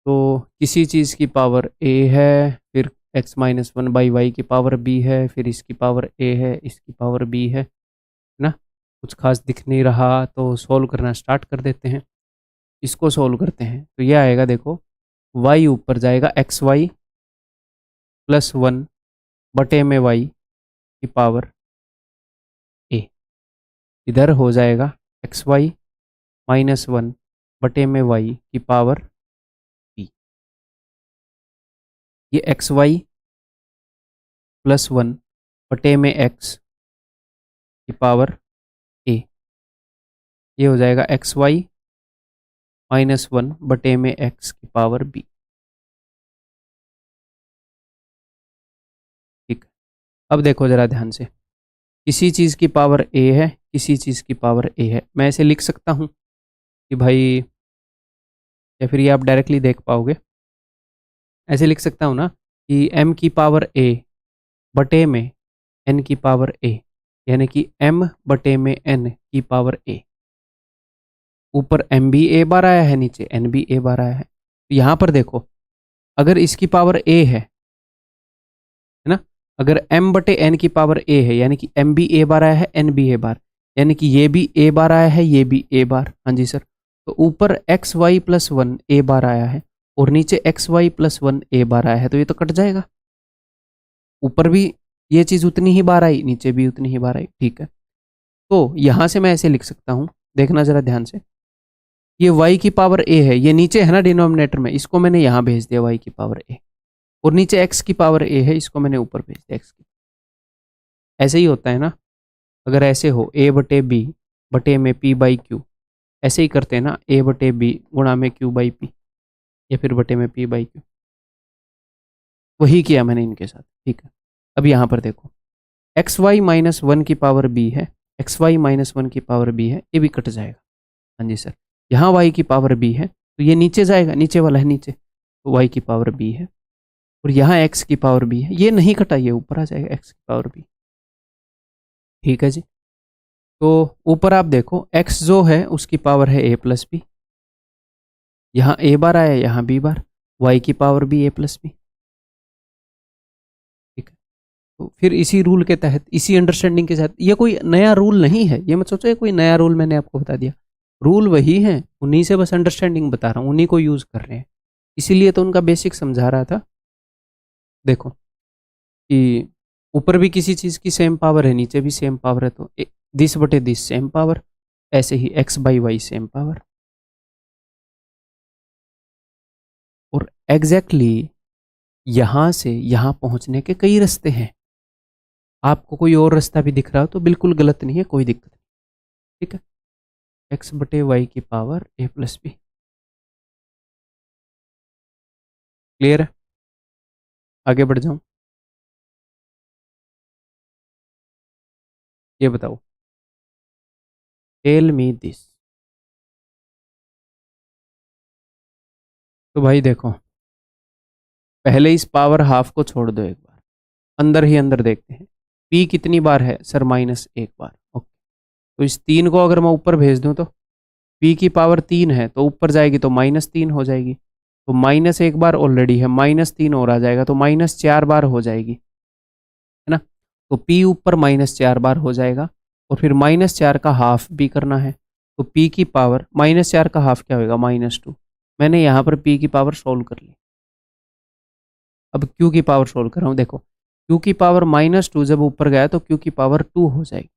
तो किसी चीज़ की पावर a है, फिर x-1/y की पावर b है, फिर इसकी पावर a है, इसकी पावर b है ना। कुछ खास दिख नहीं रहा तो सोल्व करना स्टार्ट कर देते हैं। इसको सोल्व करते हैं तो ये आएगा, देखो y ऊपर जाएगा एक्स वाई प्लस 1 बटे में y की पावर a, इधर हो जाएगा एक्स वाई माइनस 1 बटे में y की पावर b। ये एक्स वाई प्लस 1 बटे में x की पावर a, ये हो जाएगा एक्स वाई माइनस 1 बटे में x की पावर b। ठीक, अब देखो जरा ध्यान से, किसी चीज़ की पावर a है, किसी चीज़ की पावर a है। मैं ऐसे लिख सकता हूँ कि भाई, या फिर ये आप डायरेक्टली देख पाओगे, ऐसे लिख सकता हूँ ना कि m की पावर a बटे में n की पावर a, यानी कि m बटे में n की पावर a। ऊपर m भी a बार आया है, नीचे n भी a बार आया है। तो यहाँ पर देखो, अगर इसकी पावर a है ना, अगर m बटे n की पावर a है, यानी कि m भी a बार आया है, n भी a बार, यानी कि ये भी a बार आया है, ये भी a बार। हाँ जी सर। तो ऊपर एक्स वाई प्लस 1 a बार आया है और नीचे एक्स वाई प्लस 1 a बार आया है, तो ये तो कट जाएगा। ऊपर भी ये चीज़ उतनी ही बार आई, नीचे भी उतनी ही बार आई। ठीक है, तो यहाँ से मैं ऐसे लिख सकता हूँ, देखना जरा ध्यान से, ये y की पावर a है, ये नीचे है ना डिनोमिनेटर में, इसको मैंने यहाँ भेज दिया y की पावर a, और नीचे x की पावर a है, इसको मैंने ऊपर भेज दिया x की। ऐसे ही होता है ना, अगर ऐसे हो a बटे b बटे में p बाई क्यू, ऐसे ही करते हैं ना, a बटे b गुणा में q बाई p, या फिर बटे में p बाई क्यू। वही किया मैंने इनके साथ। ठीक है, अब यहाँ पर देखो, एक्स वाई माइनस 1 की पावर b है, एक्स वाई माइनस 1 की पावर b है, ये भी कट जाएगा। हाँ जी सर। यहाँ y की पावर b है तो ये नीचे जाएगा, नीचे वाला है नीचे, तो y की पावर b है, और यहाँ x की पावर b है, ये नहीं कटा, ये ऊपर आ जाएगा x की पावर b। ठीक है जी। तो ऊपर आप देखो, x जो है उसकी पावर है a प्लस बी, यहाँ a बार आया, यहाँ b बार, y की पावर भी a प्लस बी। ठीक है, तो फिर इसी रूल के तहत, इसी अंडरस्टैंडिंग के साथ, ये कोई नया रूल नहीं है, ये मत सोचो ये कोई नया रूल मैंने आपको बता दिया, रूल वही है, उन्हीं से बस अंडरस्टैंडिंग बता रहा हूँ, उन्हीं को यूज़ कर रहे हैं, इसीलिए तो उनका बेसिक समझा रहा था। देखो कि ऊपर भी किसी चीज़ की सेम पावर है, नीचे भी सेम पावर है, तो दिस बटे दिस सेम पावर, ऐसे ही x by y same power. और एग्जैक्टली यहाँ से यहाँ पहुँचने के कई रास्ते हैं, आपको कोई और रास्ता भी दिख रहा हो तो बिल्कुल गलत नहीं है, कोई दिक्कत नहीं। ठीक है, एक्स बटे वाई की power a plus b. Clear है? आगे बढ़ जाऊं, ये बताओ, टेल मी दिस। तो भाई देखो, पहले इस पावर हाफ को छोड़ दो, एक बार अंदर ही अंदर देखते हैं, p कितनी बार है सर, माइनस 1 बार। ओके, तो इस 3 को अगर मैं ऊपर भेज दूं तो p की पावर 3 है, तो ऊपर जाएगी तो -3 हो जाएगी, तो -1 बार ऑलरेडी है, -3 और आ जाएगा तो -4 बार हो जाएगी, है ना। तो p ऊपर -4 बार हो जाएगा, और फिर -4 का हाफ भी करना है, तो p की पावर -4 का हाफ क्या होगा, -2। मैंने यहाँ पर p की पावर सोल्व कर ली। अब q की पावर सोल्व कर रहा हूँ, देखो q की पावर -2 जब ऊपर गया तो q की पावर 2 हो जाएगी,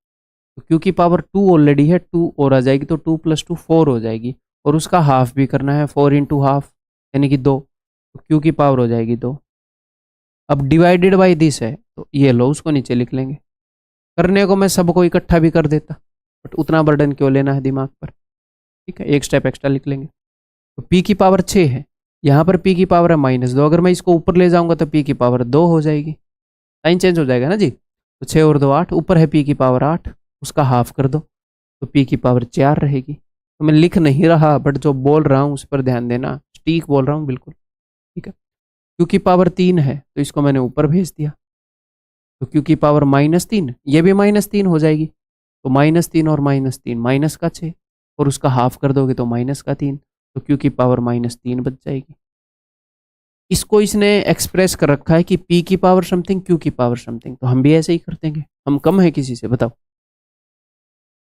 तो q की पावर 2 ऑलरेडी है, 2 और आ जाएगी, तो 2 + 2 4 हो जाएगी, और उसका हाफ भी करना है, 4 × हाफ यानी कि 2, तो q की पावर हो जाएगी 2। अब डिवाइडेड बाई दिस है, तो ये लो उसको नीचे लिख लेंगे, करने को मैं सबको इकट्ठा भी कर देता, बट उतना बर्डन क्यों लेना है दिमाग पर। ठीक है, एक स्टेप एक्स्ट्रा लिख लेंगे। तो p की पावर 6 है, यहाँ पर p की पावर है -2, अगर मैं इसको ऊपर ले जाऊंगा तो p की पावर 2 हो जाएगी, साइन चेंज हो जाएगा ना जी। तो 6 और 2 8, ऊपर है p की पावर 8, उसका हाफ कर दो तो p की पावर 4 रहेगी। तो मैं लिख नहीं रहा, बट जो बोल रहा हूँ उस पर ध्यान देना, ठीक बोल रहा हूँ बिल्कुल। ठीक है, q की पावर 3 है तो इसको मैंने ऊपर भेज दिया, तो q की पावर -3, ये भी -3 हो जाएगी, तो -3 और -3 माइनस का 6, और उसका हाफ कर दोगे तो -3, तो q की पावर -3 बच जाएगी। इसको इसने एक्सप्रेस कर रखा है कि p की पावर समथिंग, q की पावर समथिंग, तो हम भी ऐसे ही कर देंगे, हम कम है किसी से, बताओ।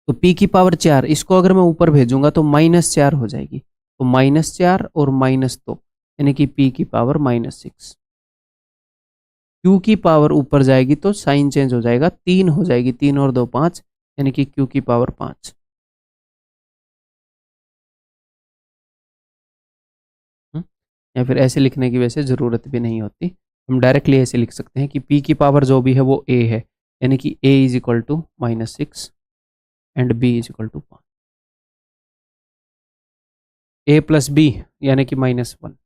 तो p की पावर 4, इसको अगर मैं ऊपर भेजूंगा तो -4 हो जाएगी, तो -4 और -2 यानी कि p की पावर -6। q की पावर ऊपर जाएगी तो साइन चेंज हो जाएगा, 3 हो जाएगी, 3 और 2 5, यानी कि q की पावर 5। या फिर ऐसे लिखने की वैसे ज़रूरत भी नहीं होती, हम डायरेक्टली ऐसे लिख सकते हैं कि p की पावर जो भी है वो a है, यानी कि a is equal to -6 and b is equal to 5। a plus b यानी कि -1।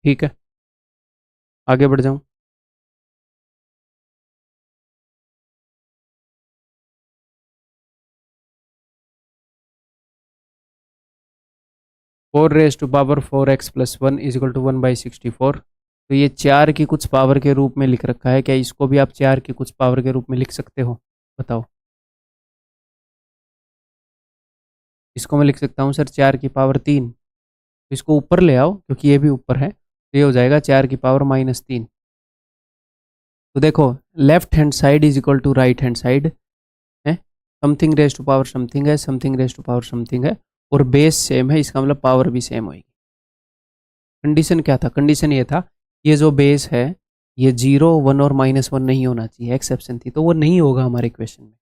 ठीक है, आगे बढ़ जाऊं। 4 raised to power 4x plus 1 is equal to 1/64। तो ये 4 की कुछ पावर के रूप में लिख रखा है, क्या इसको भी आप 4 की कुछ पावर के रूप में लिख सकते हो? बताओ। इसको मैं लिख सकता हूँ सर 4 की पावर 3। तो इसको ऊपर ले आओ क्योंकि ये भी ऊपर है, तो ये हो जाएगा 4 की पावर -3। तो देखो, left hand side is equal to right hand side है, something raise to power something है, something raise to power something है, और बेस सेम है, इसका मतलब पावर भी सेम होगी। कंडीशन क्या था? कंडीशन ये था, ये जो बेस है ये 0 1 और -1 नहीं होना चाहिए, एक्सेप्शन थी, तो वो नहीं होगा हमारे क्वेश्चन में।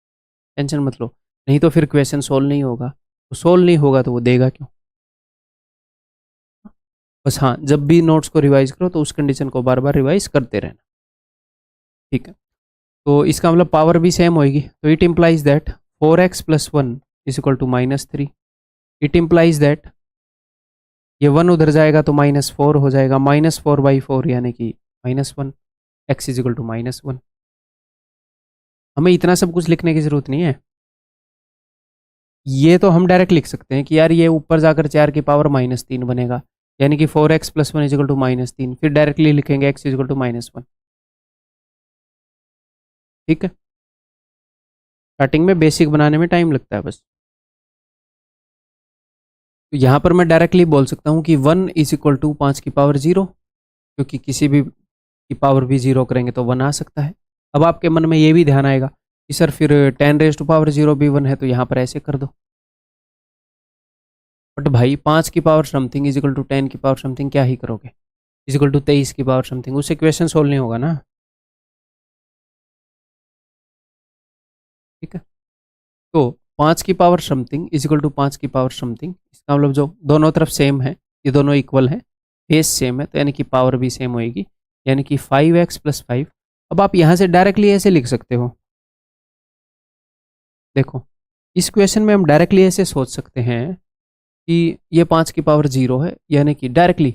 टेंशन मत लो, नहीं तो फिर क्वेश्चन सोल्व नहीं होगा, तो सोल्व नहीं होगा तो वो देगा क्यों? बस हाँ, जब भी नोट्स को रिवाइज करो तो उस कंडीशन को बार बार रिवाइज करते रहना। ठीक है, तो इसका मतलब पावर भी सेम होगी, तो it implies that 4x+1 is equal to -3। It implies that ये 1 उधर जाएगा तो -4 हो जाएगा, -4/4 यानी कि -1, x इज इक्वल टू -1। हमें इतना सब कुछ लिखने की जरूरत नहीं है, ये तो हम डायरेक्ट लिख सकते हैं कि यार ये ऊपर जाकर 4 की पावर -3 बनेगा, यानी कि 4x+1 इज इक्वल टू -3, फिर डायरेक्टली लिखेंगे x इज इक्वल टू -1। ठीक है, स्टार्टिंग में बेसिक बनाने में टाइम लगता है बस। तो यहाँ पर मैं डायरेक्टली बोल सकता हूँ कि 1 इज इक्वल टू 5 की पावर 0, क्योंकि किसी भी की पावर भी 0 करेंगे तो 1 आ सकता है। अब आपके मन में ये भी ध्यान आएगा कि सर फिर 10 रेज टू पावर 0 भी 1 है, तो यहाँ पर ऐसे कर दो। बट भाई 5 की power something is equal to 10 की पावर समथिंग क्या ही करोगे, इज इक्वल टू 23 की पावर समथिंग, उससे क्वेश्चन सोल्व नहीं होगा ना। ठीक है, तो 5 की power something is equal to 5 की पावर समथिंग, इसका मतलब जो दोनों तरफ सेम है, ये दोनों इक्वल है, बेस सेम है, तो यानी कि पावर भी सेम होएगी, यानी कि 5x+5। अब आप यहाँ से डायरेक्टली ऐसे लिख सकते हो, देखो इस क्वेश्चन में हम डायरेक्टली ऐसे सोच सकते हैं कि ये 5 की पावर 0 है, यानी कि डायरेक्टली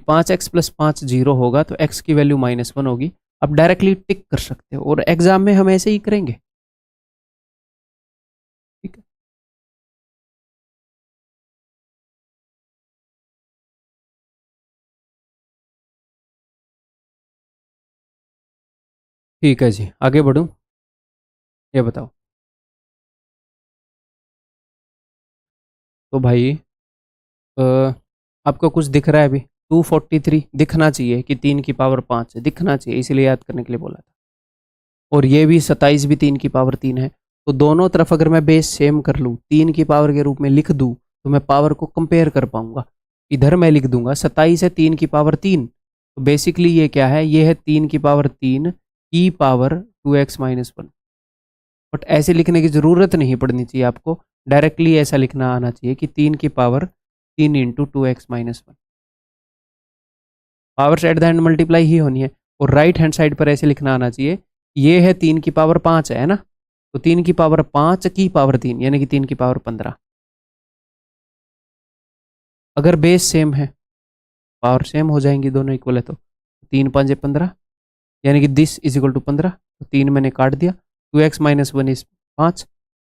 5x+5 0 होगा तो x की वैल्यू -1 होगी। आप डायरेक्टली टिक कर सकते हो, और एग्जाम में हम ऐसे ही करेंगे। ठीक है, ठीक है जी, आगे बढ़ूं, ये बताओ। तो भाई अ, आपको कुछ दिख रहा है अभी? 243 दिखना चाहिए कि 3 की पावर 5 है, दिखना चाहिए, इसीलिए याद करने के लिए बोला था। और ये भी 27 भी 3 की पावर 3 है, तो दोनों तरफ अगर मैं बेस सेम कर लूँ, 3 की पावर के रूप में लिख दूँ, तो मैं पावर को कंपेयर कर पाऊंगा। इधर मैं लिख दूंगा 27 है 3 की पावर 3, तो बेसिकली ये क्या है, ये है 3 की पावर 3 की पावर 2x-1। बट ऐसे लिखने की ज़रूरत नहीं पड़नी चाहिए आपको, डायरेक्टली ऐसा लिखना आना चाहिए कि 3 की power 3 into 2x-1। Powers at the end multiply ही होनी है, और राइट हैंड साइड पर ऐसे लिखना आना चाहिए, ये है 3 की पावर 5 है ना, तो 3 की पावर 5 की पावर 3 यानी कि 3 की पावर 15। अगर बेस सेम है, पावर सेम हो जाएंगी, दोनों इक्वल है, तो 3 5 15, यानी कि दिस इज इक्वल टू 15, तो 3 मैंने काट दिया, 2x-1 इज 5,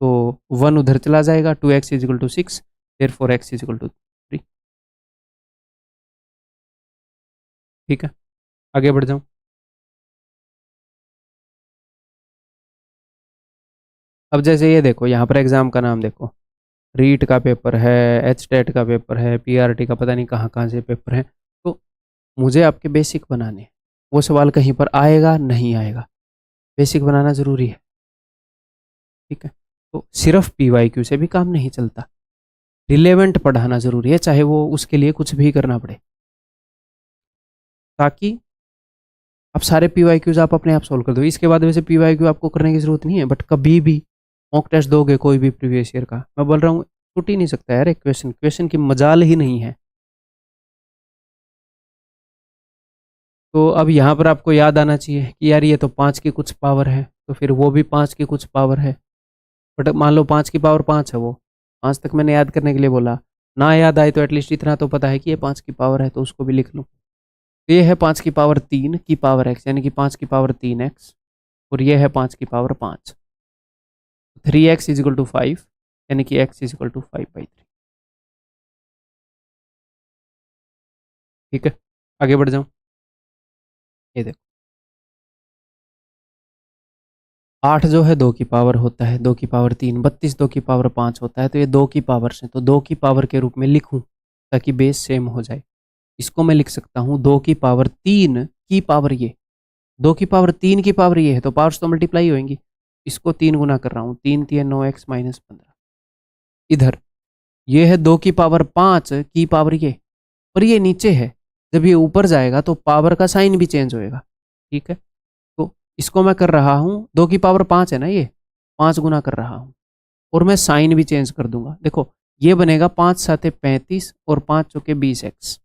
तो 1 उधर चला जाएगा, 2x is equal to 6, therefore x is equal to 3। ठीक है, आगे बढ़ जाऊँ। अब जैसे ये देखो, यहाँ पर एग्जाम का नाम देखो, रीट का पेपर है, एचटेट का पेपर है, पीआरटी का पता नहीं कहाँ कहाँ से पेपर है, तो मुझे आपके बेसिक बनाने हैं। वो सवाल कहीं पर आएगा नहीं आएगा, बेसिक बनाना ज़रूरी है। ठीक है, तो सिर्फ PYQ से भी काम नहीं चलता, रिलेवेंट पढ़ाना जरूरी है, चाहे वो उसके लिए कुछ भी करना पड़े, ताकि अब सारे PYQs आप अपने आप सोल्व कर दो। इसके बाद वैसे PYQ आपको करने की जरूरत नहीं है, बट कभी भी मॉक टेस्ट दोगे कोई भी प्रीवियस ईयर का, मैं बोल रहा हूँ छूट ही नहीं सकता यार, एक क्वेश्चन, क्वेश्चन की मजाल ही नहीं है। तो अब यहाँ पर आपको याद आना चाहिए कि यार ये तो 5 की कुछ पावर है, तो फिर वो भी 5 की कुछ पावर है, बट मान लो 5 की पावर 5 है, वो 5 तक मैंने याद करने के लिए बोला, ना याद आए तो एटलीस्ट इतना तो पता है कि ये 5 की पावर है, तो उसको भी लिख लूँ। तो ये है 5 की पावर 3 की पावर x, यानी कि 5 की पावर 3x, और ये है 5 की power 5, 3x is equal to 5, यानी कि x इज इक्वल टू 5/3। ठीक है, आगे बढ़ जाऊँ। ये देखो 8 जो है 2 की पावर होता है, 2 की पावर 3, 32 2 की पावर 5 होता है, तो ये 2 की पावर से, तो 2 की पावर के रूप में लिखूं ताकि बेस सेम हो जाए। इसको मैं लिख सकता हूँ 2 की पावर 3 की पावर ये, 2 की पावर 3 की पावर ये है, तो पावर्स तो मल्टीप्लाई होंगी, इसको 3 गुना कर रहा हूँ, 3 3 9x माइनस 15। इधर ये है 2 की पावर 5 की पावर ये, और ये नीचे है, जब ये ऊपर जाएगा तो पावर का साइन भी चेंज होएगा। ठीक है, तो इसको मैं कर रहा हूँ 2 की पावर 5 है ना, ये 5 गुना कर रहा हूँ, और मैं साइन भी चेंज कर दूंगा। देखो ये बनेगा 5 साथे 35 और 5 चौके 20x,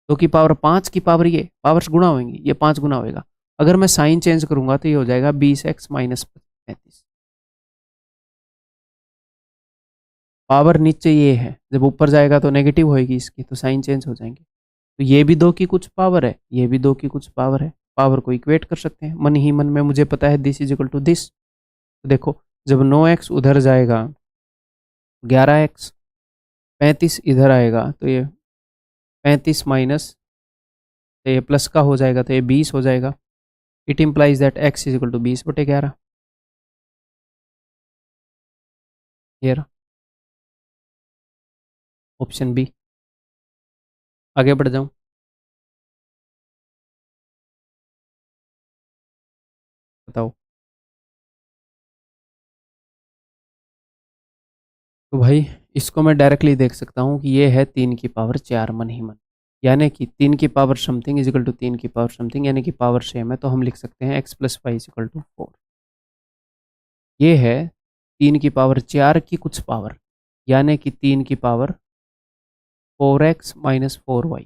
2 की पावर 5 की पावर ये, पावर्स गुणा होंगी, ये 5 गुना होएगा, अगर मैं साइन चेंज करूंगा तो ये हो जाएगा 20x माइनस 35। पावर नीचे ये है, जब ऊपर जाएगा तो नेगेटिव होएगी इसकी, तो साइन चेंज हो जाएंगे। तो ये भी 2 की कुछ पावर है, ये भी 2 की कुछ पावर है, पावर को इक्वेट कर सकते हैं मन ही मन में, मुझे पता है this is equal to this. तो देखो जब 9x उधर जाएगा 11x, 35 इधर आएगा तो ये 35 माइनस, तो ये प्लस का हो जाएगा, तो ये 20 हो जाएगा। It implies that x is equal to 20/11। ये रहा ऑप्शन बी। आगे बढ़ जाऊं, बताओ। तो भाई इसको मैं डायरेक्टली देख सकता हूँ कि ये है 3 की पावर 4 मन ही मन, यानी कि 3 की power something is equal to 3 की पावर समथिंग, यानी कि पावर सेम है, तो हम लिख सकते हैं x plus y is equal to 4। ये है 3 की पावर 4 की कुछ पावर, यानी कि 3 की पावर 4x माइनस 4y,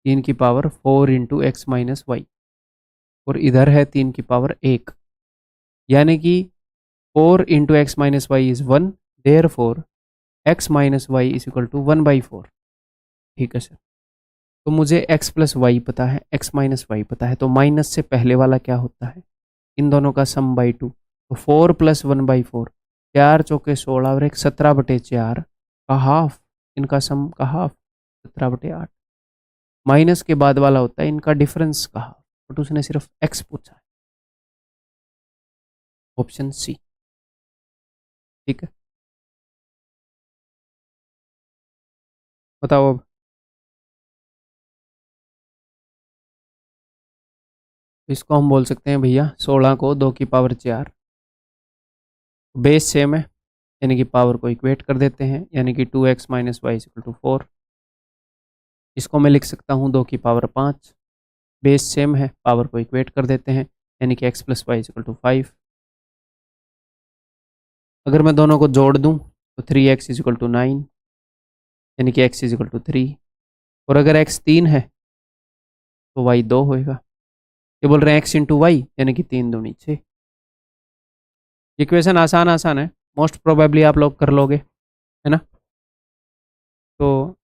3 की power 4 into x minus y, और इधर है 3 की पावर 1, यानी कि 4 into x minus y is 1, therefore x minus y is equal to 1/4। ठीक है सर, तो मुझे x प्लस वाई पता है, x माइनस वाई पता है, तो माइनस से पहले वाला क्या होता है, इन दोनों का सम बाई 2, तो 4 प्लस 1/4, 4 चौके 16 और एक 17/4 का हाफ, इनका सम का हाफ 17/8, माइनस के बाद वाला होता है इनका डिफरेंस का हाफ, बट उसने सिर्फ x पूछा है, ऑप्शन सी। ठीक है, बताओ अब। इसको हम बोल सकते हैं भैया 16 को 2 की पावर 4, बेस सेम है, यानी कि पावर को इक्वेट कर देते हैं, यानी कि 2x minus Y equal to 4। इसको मैं लिख सकता हूँ 2 की पावर 5, बेस सेम है, पावर को इक्वेट कर देते हैं, यानी कि x plus y equal to 5। अगर मैं दोनों को जोड़ दूँ तो 3x इज इक्वल टू 9, यानी कि x इज इक्वल टू 3, और अगर x 3 है तो y 2 होएगा। ये बोल रहे हैं x इंटू वाई, यानी कि 3 दूनी 6। ये क्वेश्चन आसान आसान है, मोस्ट प्रोबेबली आप लोग कर लोगे, है ना। तो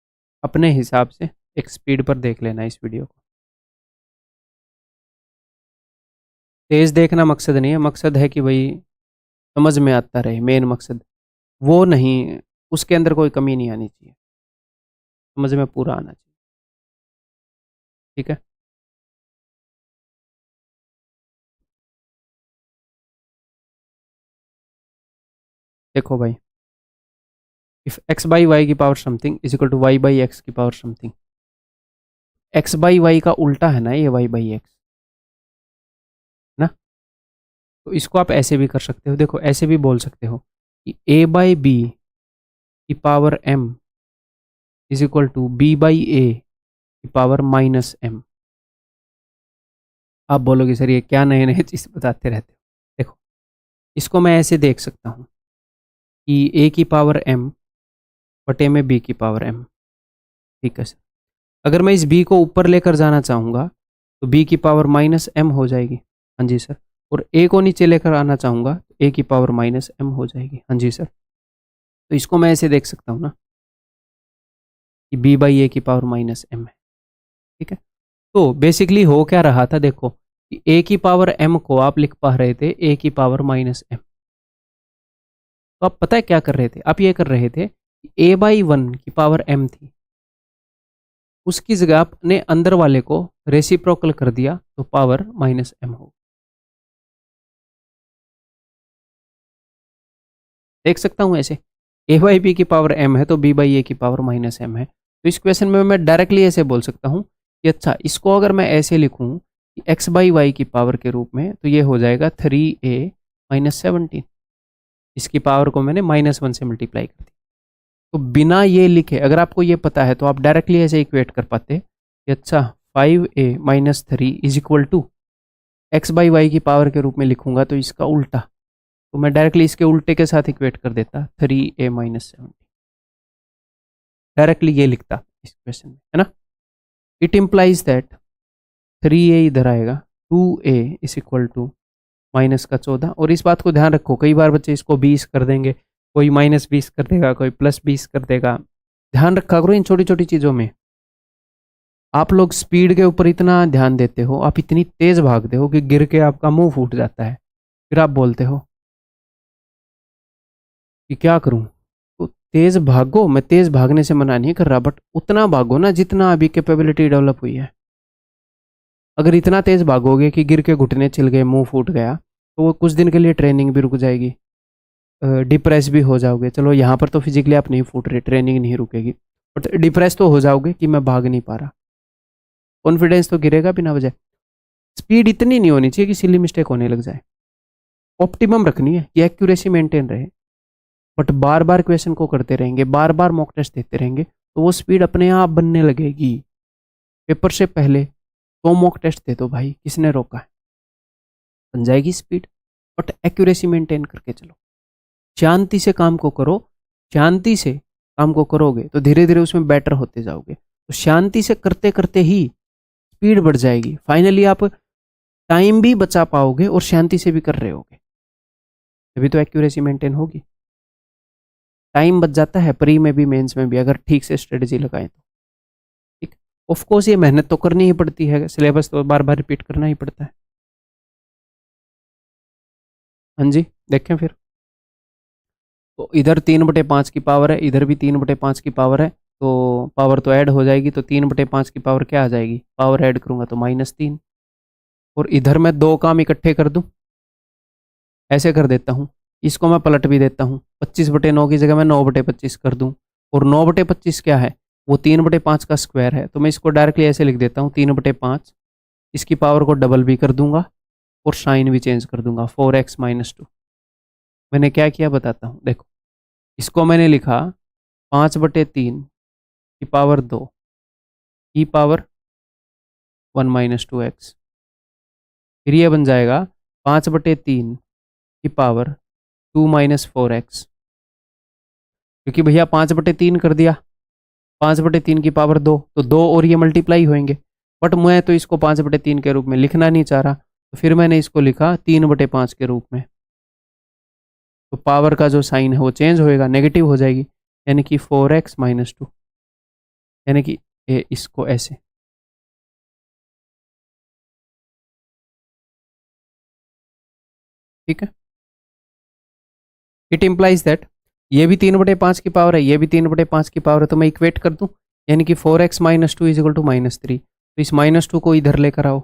अपने हिसाब से एक स्पीड पर देख लेना इस वीडियो को। तेज देखना मकसद नहीं है, मकसद है कि भाई समझ में आता रहे, मेन मकसद वो नहीं, उसके अंदर कोई कमी नहीं आनी चाहिए, समझ में पूरा आना चाहिए। ठीक है, देखो भाई, इफ x बाई वाई की power something is equal to y by x की power something, x by y का उल्टा है ना ये y बाई एक्स, तो इसको आप ऐसे भी कर सकते हो, देखो ऐसे भी बोल सकते हो कि a बाई बी की power m is equal to b by a की पावर माइनस m। आप बोलोगे सर ये क्या नए नए चीज़ बताते रहते हो। देखो इसको मैं ऐसे देख सकता हूँ कि a की पावर m बटे में b की पावर m। ठीक है सर, अगर मैं इस b को ऊपर लेकर जाना चाहूँगा तो b की पावर माइनस m हो जाएगी। हाँ जी सर। और a को नीचे लेकर आना चाहूँगा तो a की पावर माइनस m हो जाएगी। हाँ जी सर। तो इसको मैं ऐसे देख सकता हूँ ना कि b बाई ए की पावर माइनस m है। ठीक है, तो बेसिकली हो क्या रहा था, देखो कि a की पावर m को आप लिख पा रहे थे a की पावर माइनस m। तो आप पता है क्या कर रहे थे, आप ये कर रहे थे कि a बाई वन की पावर m थी, उसकी जगह आपने अंदर वाले को रेसिप्रोकल कर दिया तो पावर माइनस m हो। देख सकता हूँ ऐसे, a बाई बी की पावर m है तो b बाई ए की पावर माइनस m है। तो इस क्वेश्चन में मैं डायरेक्टली ऐसे बोल सकता हूँ कि अच्छा इसको अगर मैं ऐसे लिखूँ कि x बाई वाई की पावर के रूप में, तो ये हो जाएगा 3a माइनस 17। इसकी पावर को मैंने माइनस वन से मल्टीप्लाई कर दी। तो बिना ये लिखे अगर आपको ये पता है तो आप डायरेक्टली ऐसे इक्वेट कर पाते कि अच्छा 5a minus 3 is equal to x by y की पावर के रूप में लिखूंगा तो इसका उल्टा, तो मैं डायरेक्टली इसके उल्टे के साथ इक्वेट कर देता 3a माइनस 17। डायरेक्टली ये लिखता इस क्वेश्चन में, है ना। इट इम्प्लाइज दैट 3a इधर आएगा, 2a is equal to minus का 14। और इस बात को ध्यान रखो, कई बार बच्चे इसको 20 कर देंगे, कोई माइनस 20 कर देगा, कोई प्लस 20 कर देगा। ध्यान रखा करो इन छोटी छोटी चीज़ों में। आप लोग स्पीड के ऊपर इतना ध्यान देते हो, आप इतनी तेज भागते हो कि गिर के आपका मुंह फूट जाता है, फिर आप बोलते हो कि क्या करूं। तो तेज भागो, मैं तेज भागने से मना नहीं कर रहा, बट उतना भागो ना जितना अभी कैपेबिलिटी डेवलप हुई है। अगर इतना तेज भागोगे कि गिर के घुटने छिल गए, मुंह फूट गया, तो वो कुछ दिन के लिए ट्रेनिंग भी रुक जाएगी, डिप्रेस भी हो जाओगे। चलो यहाँ पर तो फिजिकली आप नहीं फूट रहे, ट्रेनिंग नहीं रुकेगी, बट डिप्रेस तो हो जाओगे कि मैं भाग नहीं पा रहा, कॉन्फिडेंस तो गिरेगा बिना वजह। स्पीड इतनी नहीं होनी चाहिए कि सिली मिस्टेक होने लग जाए, ऑप्टिमम रखनी है कि एक्यूरेसी मेंटेन रहे। बट बार बार क्वेश्चन को करते रहेंगे, बार बार मॉक टेस्ट देते रहेंगे, तो वो स्पीड अपने आप बनने लगेगी। पेपर से पहले तो मॉक टेस्ट दे दो भाई, किसने रोका है, बन जाएगी स्पीड। बट एक्यूरेसी मेंटेन करके चलो, शांति से काम को करो। शांति से काम को करोगे तो धीरे धीरे उसमें बेटर होते जाओगे। तो शांति से करते करते ही स्पीड बढ़ जाएगी, फाइनली आप टाइम भी बचा पाओगे और शांति से भी कर रहे होगे, तभी तो एक्यूरेसी मेंटेन होगी। टाइम बच जाता है प्री में भी मेंस में भी, अगर ठीक से स्ट्रेटजी लगाएं तो। ठीक, ऑफ कोर्स ये मेहनत तो करनी ही पड़ती है, सिलेबस तो बार बार रिपीट करना ही पड़ता है। हाँ जी, देखें फिर, तो इधर 3/5 की पावर है, इधर भी 3/5 की पावर है, तो पावर तो ऐड हो जाएगी। तो 3/5 की पावर क्या आ जाएगी, पावर ऐड करूंगा तो -3। और इधर मैं दो काम इकट्ठे कर दूं, ऐसे कर देता हूँ, इसको मैं पलट भी देता हूँ, 25/9 की जगह मैं 9/25 कर दूँ। और 9/25 क्या है, वो 3/5 का स्क्वायर है, तो मैं इसको डायरेक्टली ऐसे लिख देता हूँ 3/5। इसकी पावर को डबल भी कर दूंगा और साइन भी चेंज कर दूंगा, 4x - 2। मैंने क्या किया बताता हूँ, देखो इसको मैंने लिखा 5/3 की पावर 2 की पावर 1 - 2x। फिर ये बन जाएगा 5/3 की पावर 2 - 4x, क्योंकि भैया 5/3 कर दिया, 5/3 की पावर 2, तो 2 और ये मल्टीप्लाई होंगे। बट मैं तो इसको 5/3 के रूप में लिखना नहीं चाह रहा, तो फिर मैंने इसको लिखा 3/5 के रूप में। तो पावर का जो साइन है वो चेंज होएगा, नेगेटिव हो जाएगी, यानी कि 4x - 2, यानी कि इसको ऐसे। ठीक है, इट इम्प्लाइज दैट ये भी 3/5 की पावर है, ये भी 3/5 की पावर है, तो मैं इक्वेट कर दूं, यानी कि 4x - 2 इज इक्वल टू -3। तो इस -2 को इधर लेकर आओ,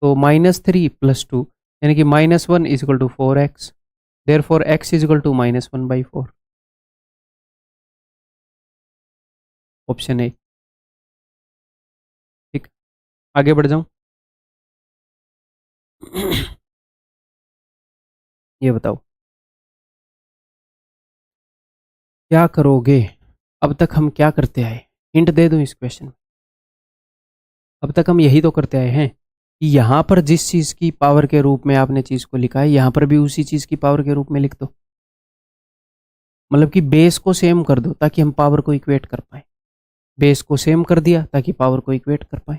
तो -3 + 2 यानी कि -1 is equal to 4x। Therefore x is equal to -1/4। Option A. ठीक, आगे बढ़ जाऊं। ये बताओ क्या करोगे। अब तक हम क्या करते आए, हिंट दे दूं इस क्वेश्चन में। अब तक हम यही तो करते आए हैं कि यहाँ पर जिस चीज़ की पावर के रूप में आपने चीज़ को लिखा है यहाँ पर भी उसी चीज़ की पावर के रूप में लिख दो। मतलब कि बेस को सेम कर दो ताकि हम पावर को इक्वेट कर पाए। बेस को सेम कर दिया ताकि पावर को इक्वेट कर पाए।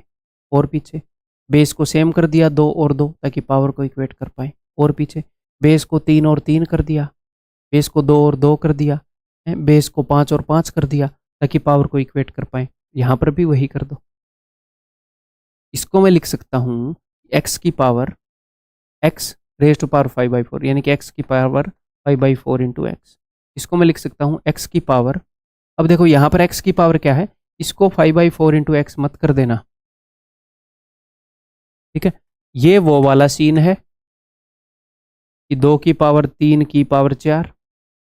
और पीछे बेस को सेम कर दिया 2 और 2 ताकि पावर को इक्वेट कर पाए। और पीछे बेस को 3 और 3 कर दिया, बेस को 2 और 2 कर दिया, बेस को 5 और 5 कर दिया ताकि पावर को इक्वेट कर पाए। यहाँ पर भी वही कर दो। इसको मैं लिख सकता हूँ x की power x raise to power 5/4 यानी कि x की पावर 5/4 इंटू एक्स। इसको मैं लिख सकता हूँ x की पावर, अब देखो यहाँ पर x की पावर क्या है, इसको 5/4 इंटू एक्स मत कर देना, ठीक है। ये वो वाला सीन है कि 2 की पावर 3 की पावर 4,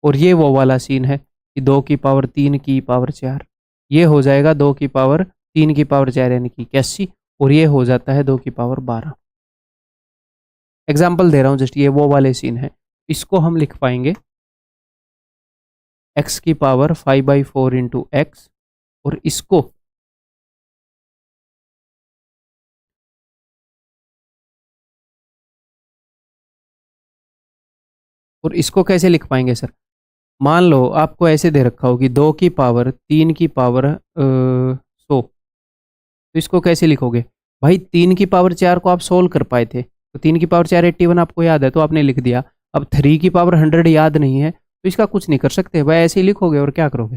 और ये वो वाला सीन है कि 2 की पावर 3 की पावर 4। ये हो जाएगा 2 की पावर 3 की पावर 4 यानी कि 81, और ये हो जाता है 2 की पावर 12। एग्जाम्पल दे रहा हूँ जस्ट, ये वो वाले सीन है। इसको हम लिख पाएंगे x की पावर 5/4 इंटू एक्स, और इसको कैसे लिख पाएंगे सर। मान लो आपको ऐसे दे रखा हो कि 2 की पावर 3 की पावर 100, तो इसको कैसे लिखोगे भाई। 3 की पावर 4 को आप सोल्व कर पाए थे, तो 3 की पावर 4 81 आपको याद है तो आपने लिख दिया। अब 3 की पावर 100 याद नहीं है तो इसका कुछ नहीं कर सकते भाई, ऐसे ही लिखोगे और क्या करोगे।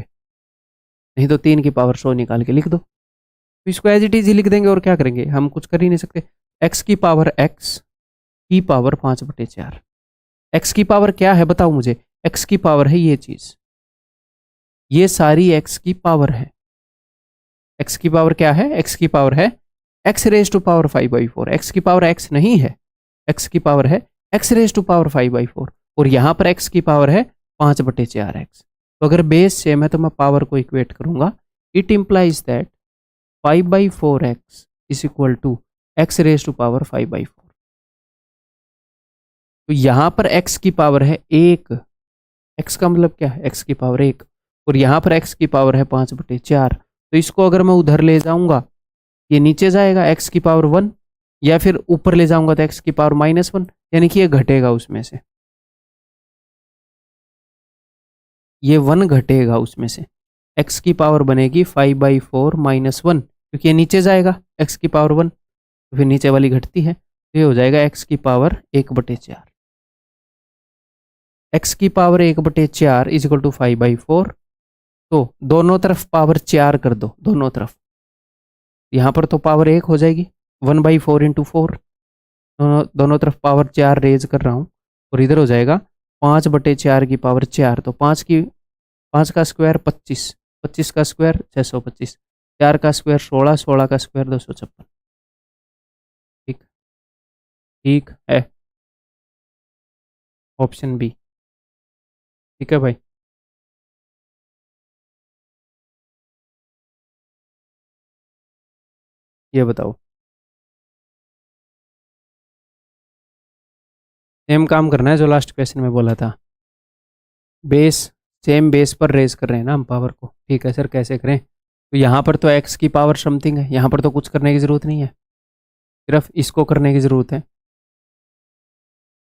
नहीं तो 3 की पावर 100 निकाल के लिख दो, तो इसको एज इट इज ही लिख देंगे और क्या करेंगे, हम कुछ कर ही नहीं सकते। एक्स की पावर एक्स की पावर 5/4। एक्स की पावर क्या है बताओ मुझे, एक्स की पावर है ये चीज, ये सारी एक्स की पावर है। एक्स की पावर क्या है, एक्स की पावर है x raise to power 5/4। X की पावर एक्स नहीं है, एक्स की पावर है एक्स रेज टू पावर 5/4, और यहां पर एक्स की पावर है 5/4 एक्स। तो अगर बेस सेम है तो मैं पावर को इक्वेट करूंगा। It implies that 5/4 x is equal to x raise to power 5/4। तो यहां पर एक्स की पावर है 1, एक्स का मतलब क्या है एक्स की पावर 1, और यहां पर एक्स की पावर है 5/4। तो इसको अगर मैं उधर ले जाऊंगा ये नीचे जाएगा एक्स की पावर 1, या फिर ऊपर ले जाऊंगा तो एक्स की पावर -1, यानी कि ये घटेगा उसमें से, ये 1 घटेगा उसमें से। एक्स की पावर बनेगी 5/4 -1, क्योंकि ये नीचे जाएगा एक्स की पावर 1, तो फिर नीचे वाली घटती है, तो ये हो जाएगा एक्स की पावर 1/4। एक्स की पावर 1/4 इज इक्वल टू 5/4। तो दोनों तरफ पावर 4 कर दो, दोनों तरफ। यहाँ पर तो पावर 1 हो जाएगी, 1/4 इंटू 4, दोनों तरफ पावर 4 रेज कर रहा हूँ, और इधर हो जाएगा 5/4 की पावर 4। तो 5 का स्क्वायर 25, 25 का स्क्वायर 625, 4 का स्क्वायर 16, 16 का स्क्वायर 256। ठीक, ठीक है, ऑप्शन बी। ठीक है भाई। ये बताओ, सेम काम करना है जो लास्ट क्वेश्चन में बोला था। बेस, सेम बेस पर रेज कर रहे हैं ना हम पावर को। ठीक है सर, कैसे करें। तो यहाँ पर तो एक्स की पावर समथिंग है, यहाँ पर तो कुछ करने की ज़रूरत नहीं है, सिर्फ इसको करने की ज़रूरत है।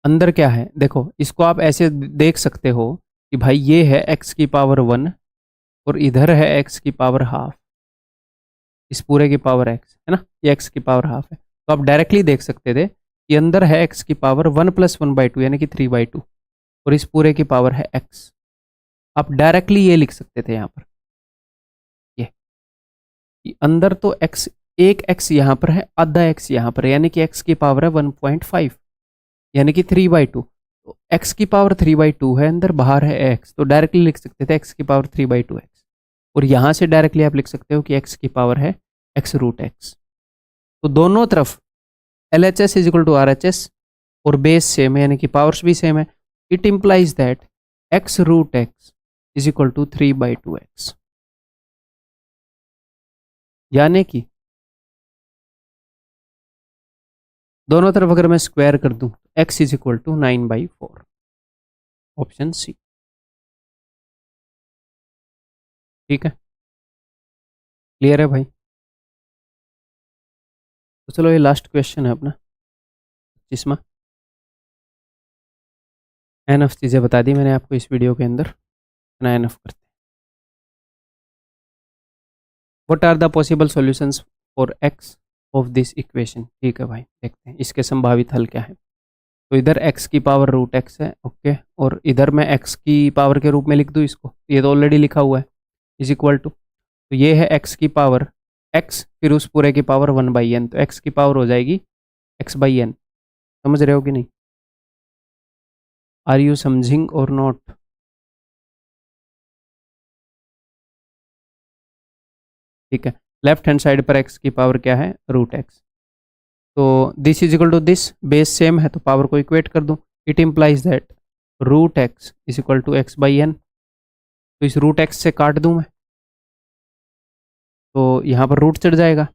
अंदर क्या है देखो, इसको आप ऐसे देख सकते हो कि भाई ये है एक्स की पावर 1, और इधर है एक्स की पावर हाफ। इस पूरे की पावर एक्स है ना, ये एक्स की पावर हाफ है, तो आप डायरेक्टली देख सकते थे कि अंदर है एक्स की पावर 1 + 1/2 यानी कि 3/2, और इस पूरे की पावर है एक्स। आप डायरेक्टली ये लिख सकते थे यहाँ पर, ये कि अंदर तो एक्स, एक एक्स यहाँ पर है, आधा एक्स यहाँ पर है, यानी कि एक्स की पावर है 1.5 यानी कि 3/2। तो एक्स की पावर 3/2 है अंदर, बाहर है एक्स, तो डायरेक्टली लिख सकते थे एक्स की पावर 3/2 एक्स। और यहाँ से डायरेक्टली आप लिख सकते हो कि एक्स की पावर है x√x। तो दोनों तरफ LHS is equal to RHS, और बेस सेम है यानी कि पावर्स भी सेम है। It implies that x√x is equal to 3/2x, यानी कि दोनों तरफ अगर मैं स्क्वायर कर दूं x is equal to 9/4। Option C. ठीक है, क्लियर है भाई? तो चलो ये लास्ट क्वेश्चन है अपना, जिसमें एनफ चीज़ें बता दी मैंने आपको इस वीडियो के अंदर, ना एनफ करते हैं। What are the possible solutions for x of this equation? ठीक है भाई, देखते हैं इसके संभावित हल क्या है। तो इधर x की पावर रूट एक्स है, ओके, और इधर मैं x की पावर के रूप में लिख दूँ इसको, ये तो ऑलरेडी लिखा हुआ है, इज इक्वल टू, तो ये है x की पावर x, फिर उस पूरे की पावर 1/n, तो x की पावर हो जाएगी x/n। समझ रहे हो कि नहीं? आर यू समझिंग और नॉट? ठीक है, लेफ्ट हैंड साइड पर x की पावर क्या है? Root x. तो this is equal to this, base same है तो पावर को इक्वेट कर दूं। It implies that root x is equal to x/n, तो इस रूट एक्स से काट दूं मैं, तो यहाँ पर रूट चढ़ जाएगा।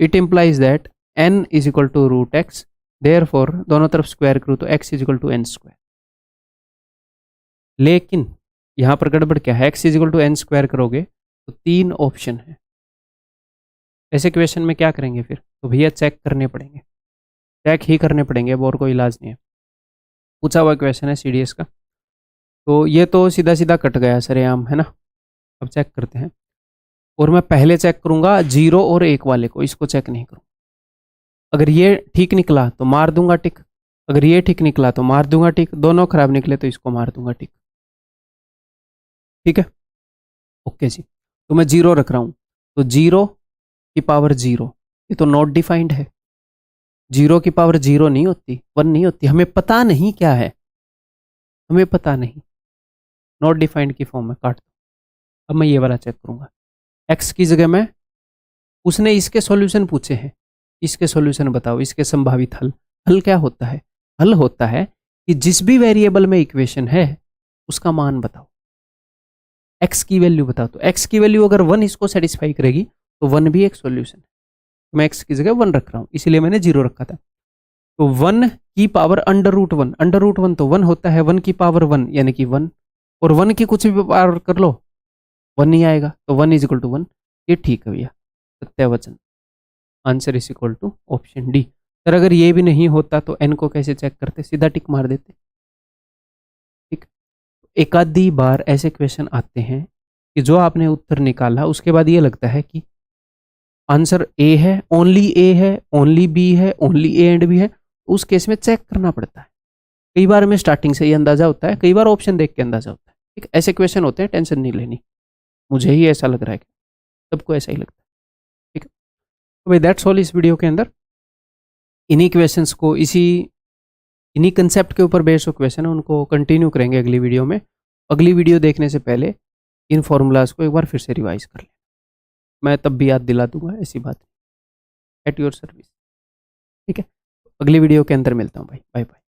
It implies that n is equal to root x, therefore दोनों तरफ स्क्वायर करूँ तो x is equal to n square. लेकिन यहाँ पर गड़बड़ क्या है? x is equal to n square करोगे तो 3 ऑप्शन है। ऐसे क्वेश्चन में क्या करेंगे फिर? तो भैया चेक करने पड़ेंगे, चेक ही करने पड़ेंगे, अब और कोई इलाज नहीं है। पूछा हुआ क्वेश्चन है CDS का, तो ये तो सीधा सीधा कट गया सरेआम, है ना? अब चेक करते हैं, और मैं पहले चेक करूंगा 0 और 1 वाले को, इसको चेक नहीं करूंगा। अगर ये ठीक निकला तो मार दूंगा टिक, अगर ये ठीक निकला तो मार दूंगा टिक, दोनों खराब निकले तो इसको मार दूंगा टिक। ठीक है, ओके जी। तो मैं 0 रख रहा हूं, तो 0 की पावर 0, ये तो नॉट डिफाइंड है। 0 की पावर 0 नहीं होती, 1 नहीं होती, हमें पता नहीं क्या है, हमें पता नहीं, नॉट डिफाइंड की फॉर्म में काट दो। अब मैं ये वाला चेक करूंगा, x की जगह में, उसने इसके सॉल्यूशन पूछे हैं, इसके सॉल्यूशन बताओ, इसके संभावित हल। हल क्या होता है? हल होता है कि जिस भी वेरिएबल में इक्वेशन है उसका मान बताओ, x की वैल्यू बताओ। तो x की वैल्यू अगर 1 इसको सेटिस्फाई करेगी तो 1 भी एक सॉल्यूशन है। मैं x की जगह 1 रख रहा हूं, इसीलिए मैंने 0 रखा था। तो 1 की पावर अंडर रूट वन तो 1 होता है, 1 की पावर 1 यानी कि 1, और 1 की कुछ भी पावर कर लो 1 नहीं आएगा, तो 1 इज इक्वल टू 1। ये ठीक है भैया, सत्यावचन। Answer is equal to option D. Sir अगर ये भी नहीं होता तो एन को कैसे चेक करते? सीधा टिक मार देते। ठीक, एक आधी बार ऐसे क्वेश्चन आते हैं कि जो आपने उत्तर निकाला उसके बाद ये लगता है कि आंसर ए है, ओनली ए है, ओनली बी है, ओनली ए एंड बी है, उस केस में चेक करना पड़ता है। कई बार हमें स्टार्टिंग से ही अंदाजा होता है, कई बार ऑप्शन देख के अंदाजा होता है। ठीक, ऐसे क्वेश्चन होते हैं, टेंशन नहीं लेनी, मुझे ही ऐसा लग रहा है, सबको ऐसा ही लगता है। ठीक है, तो भाई दैट्स ऑल इस वीडियो के अंदर। इन्हीं क्वेश्चंस को, इन्हीं कंसेप्ट के ऊपर बेस्ड जो क्वेश्चन है उनको कंटिन्यू करेंगे अगली वीडियो में। अगली वीडियो देखने से पहले इन फॉर्मूलाज को एक बार फिर से रिवाइज कर लें, मैं तब भी याद दिला दूंगा, ऐसी बात, एट योर सर्विस। ठीक है, अगली वीडियो के अंदर मिलता हूँ भाई, बाय बाय।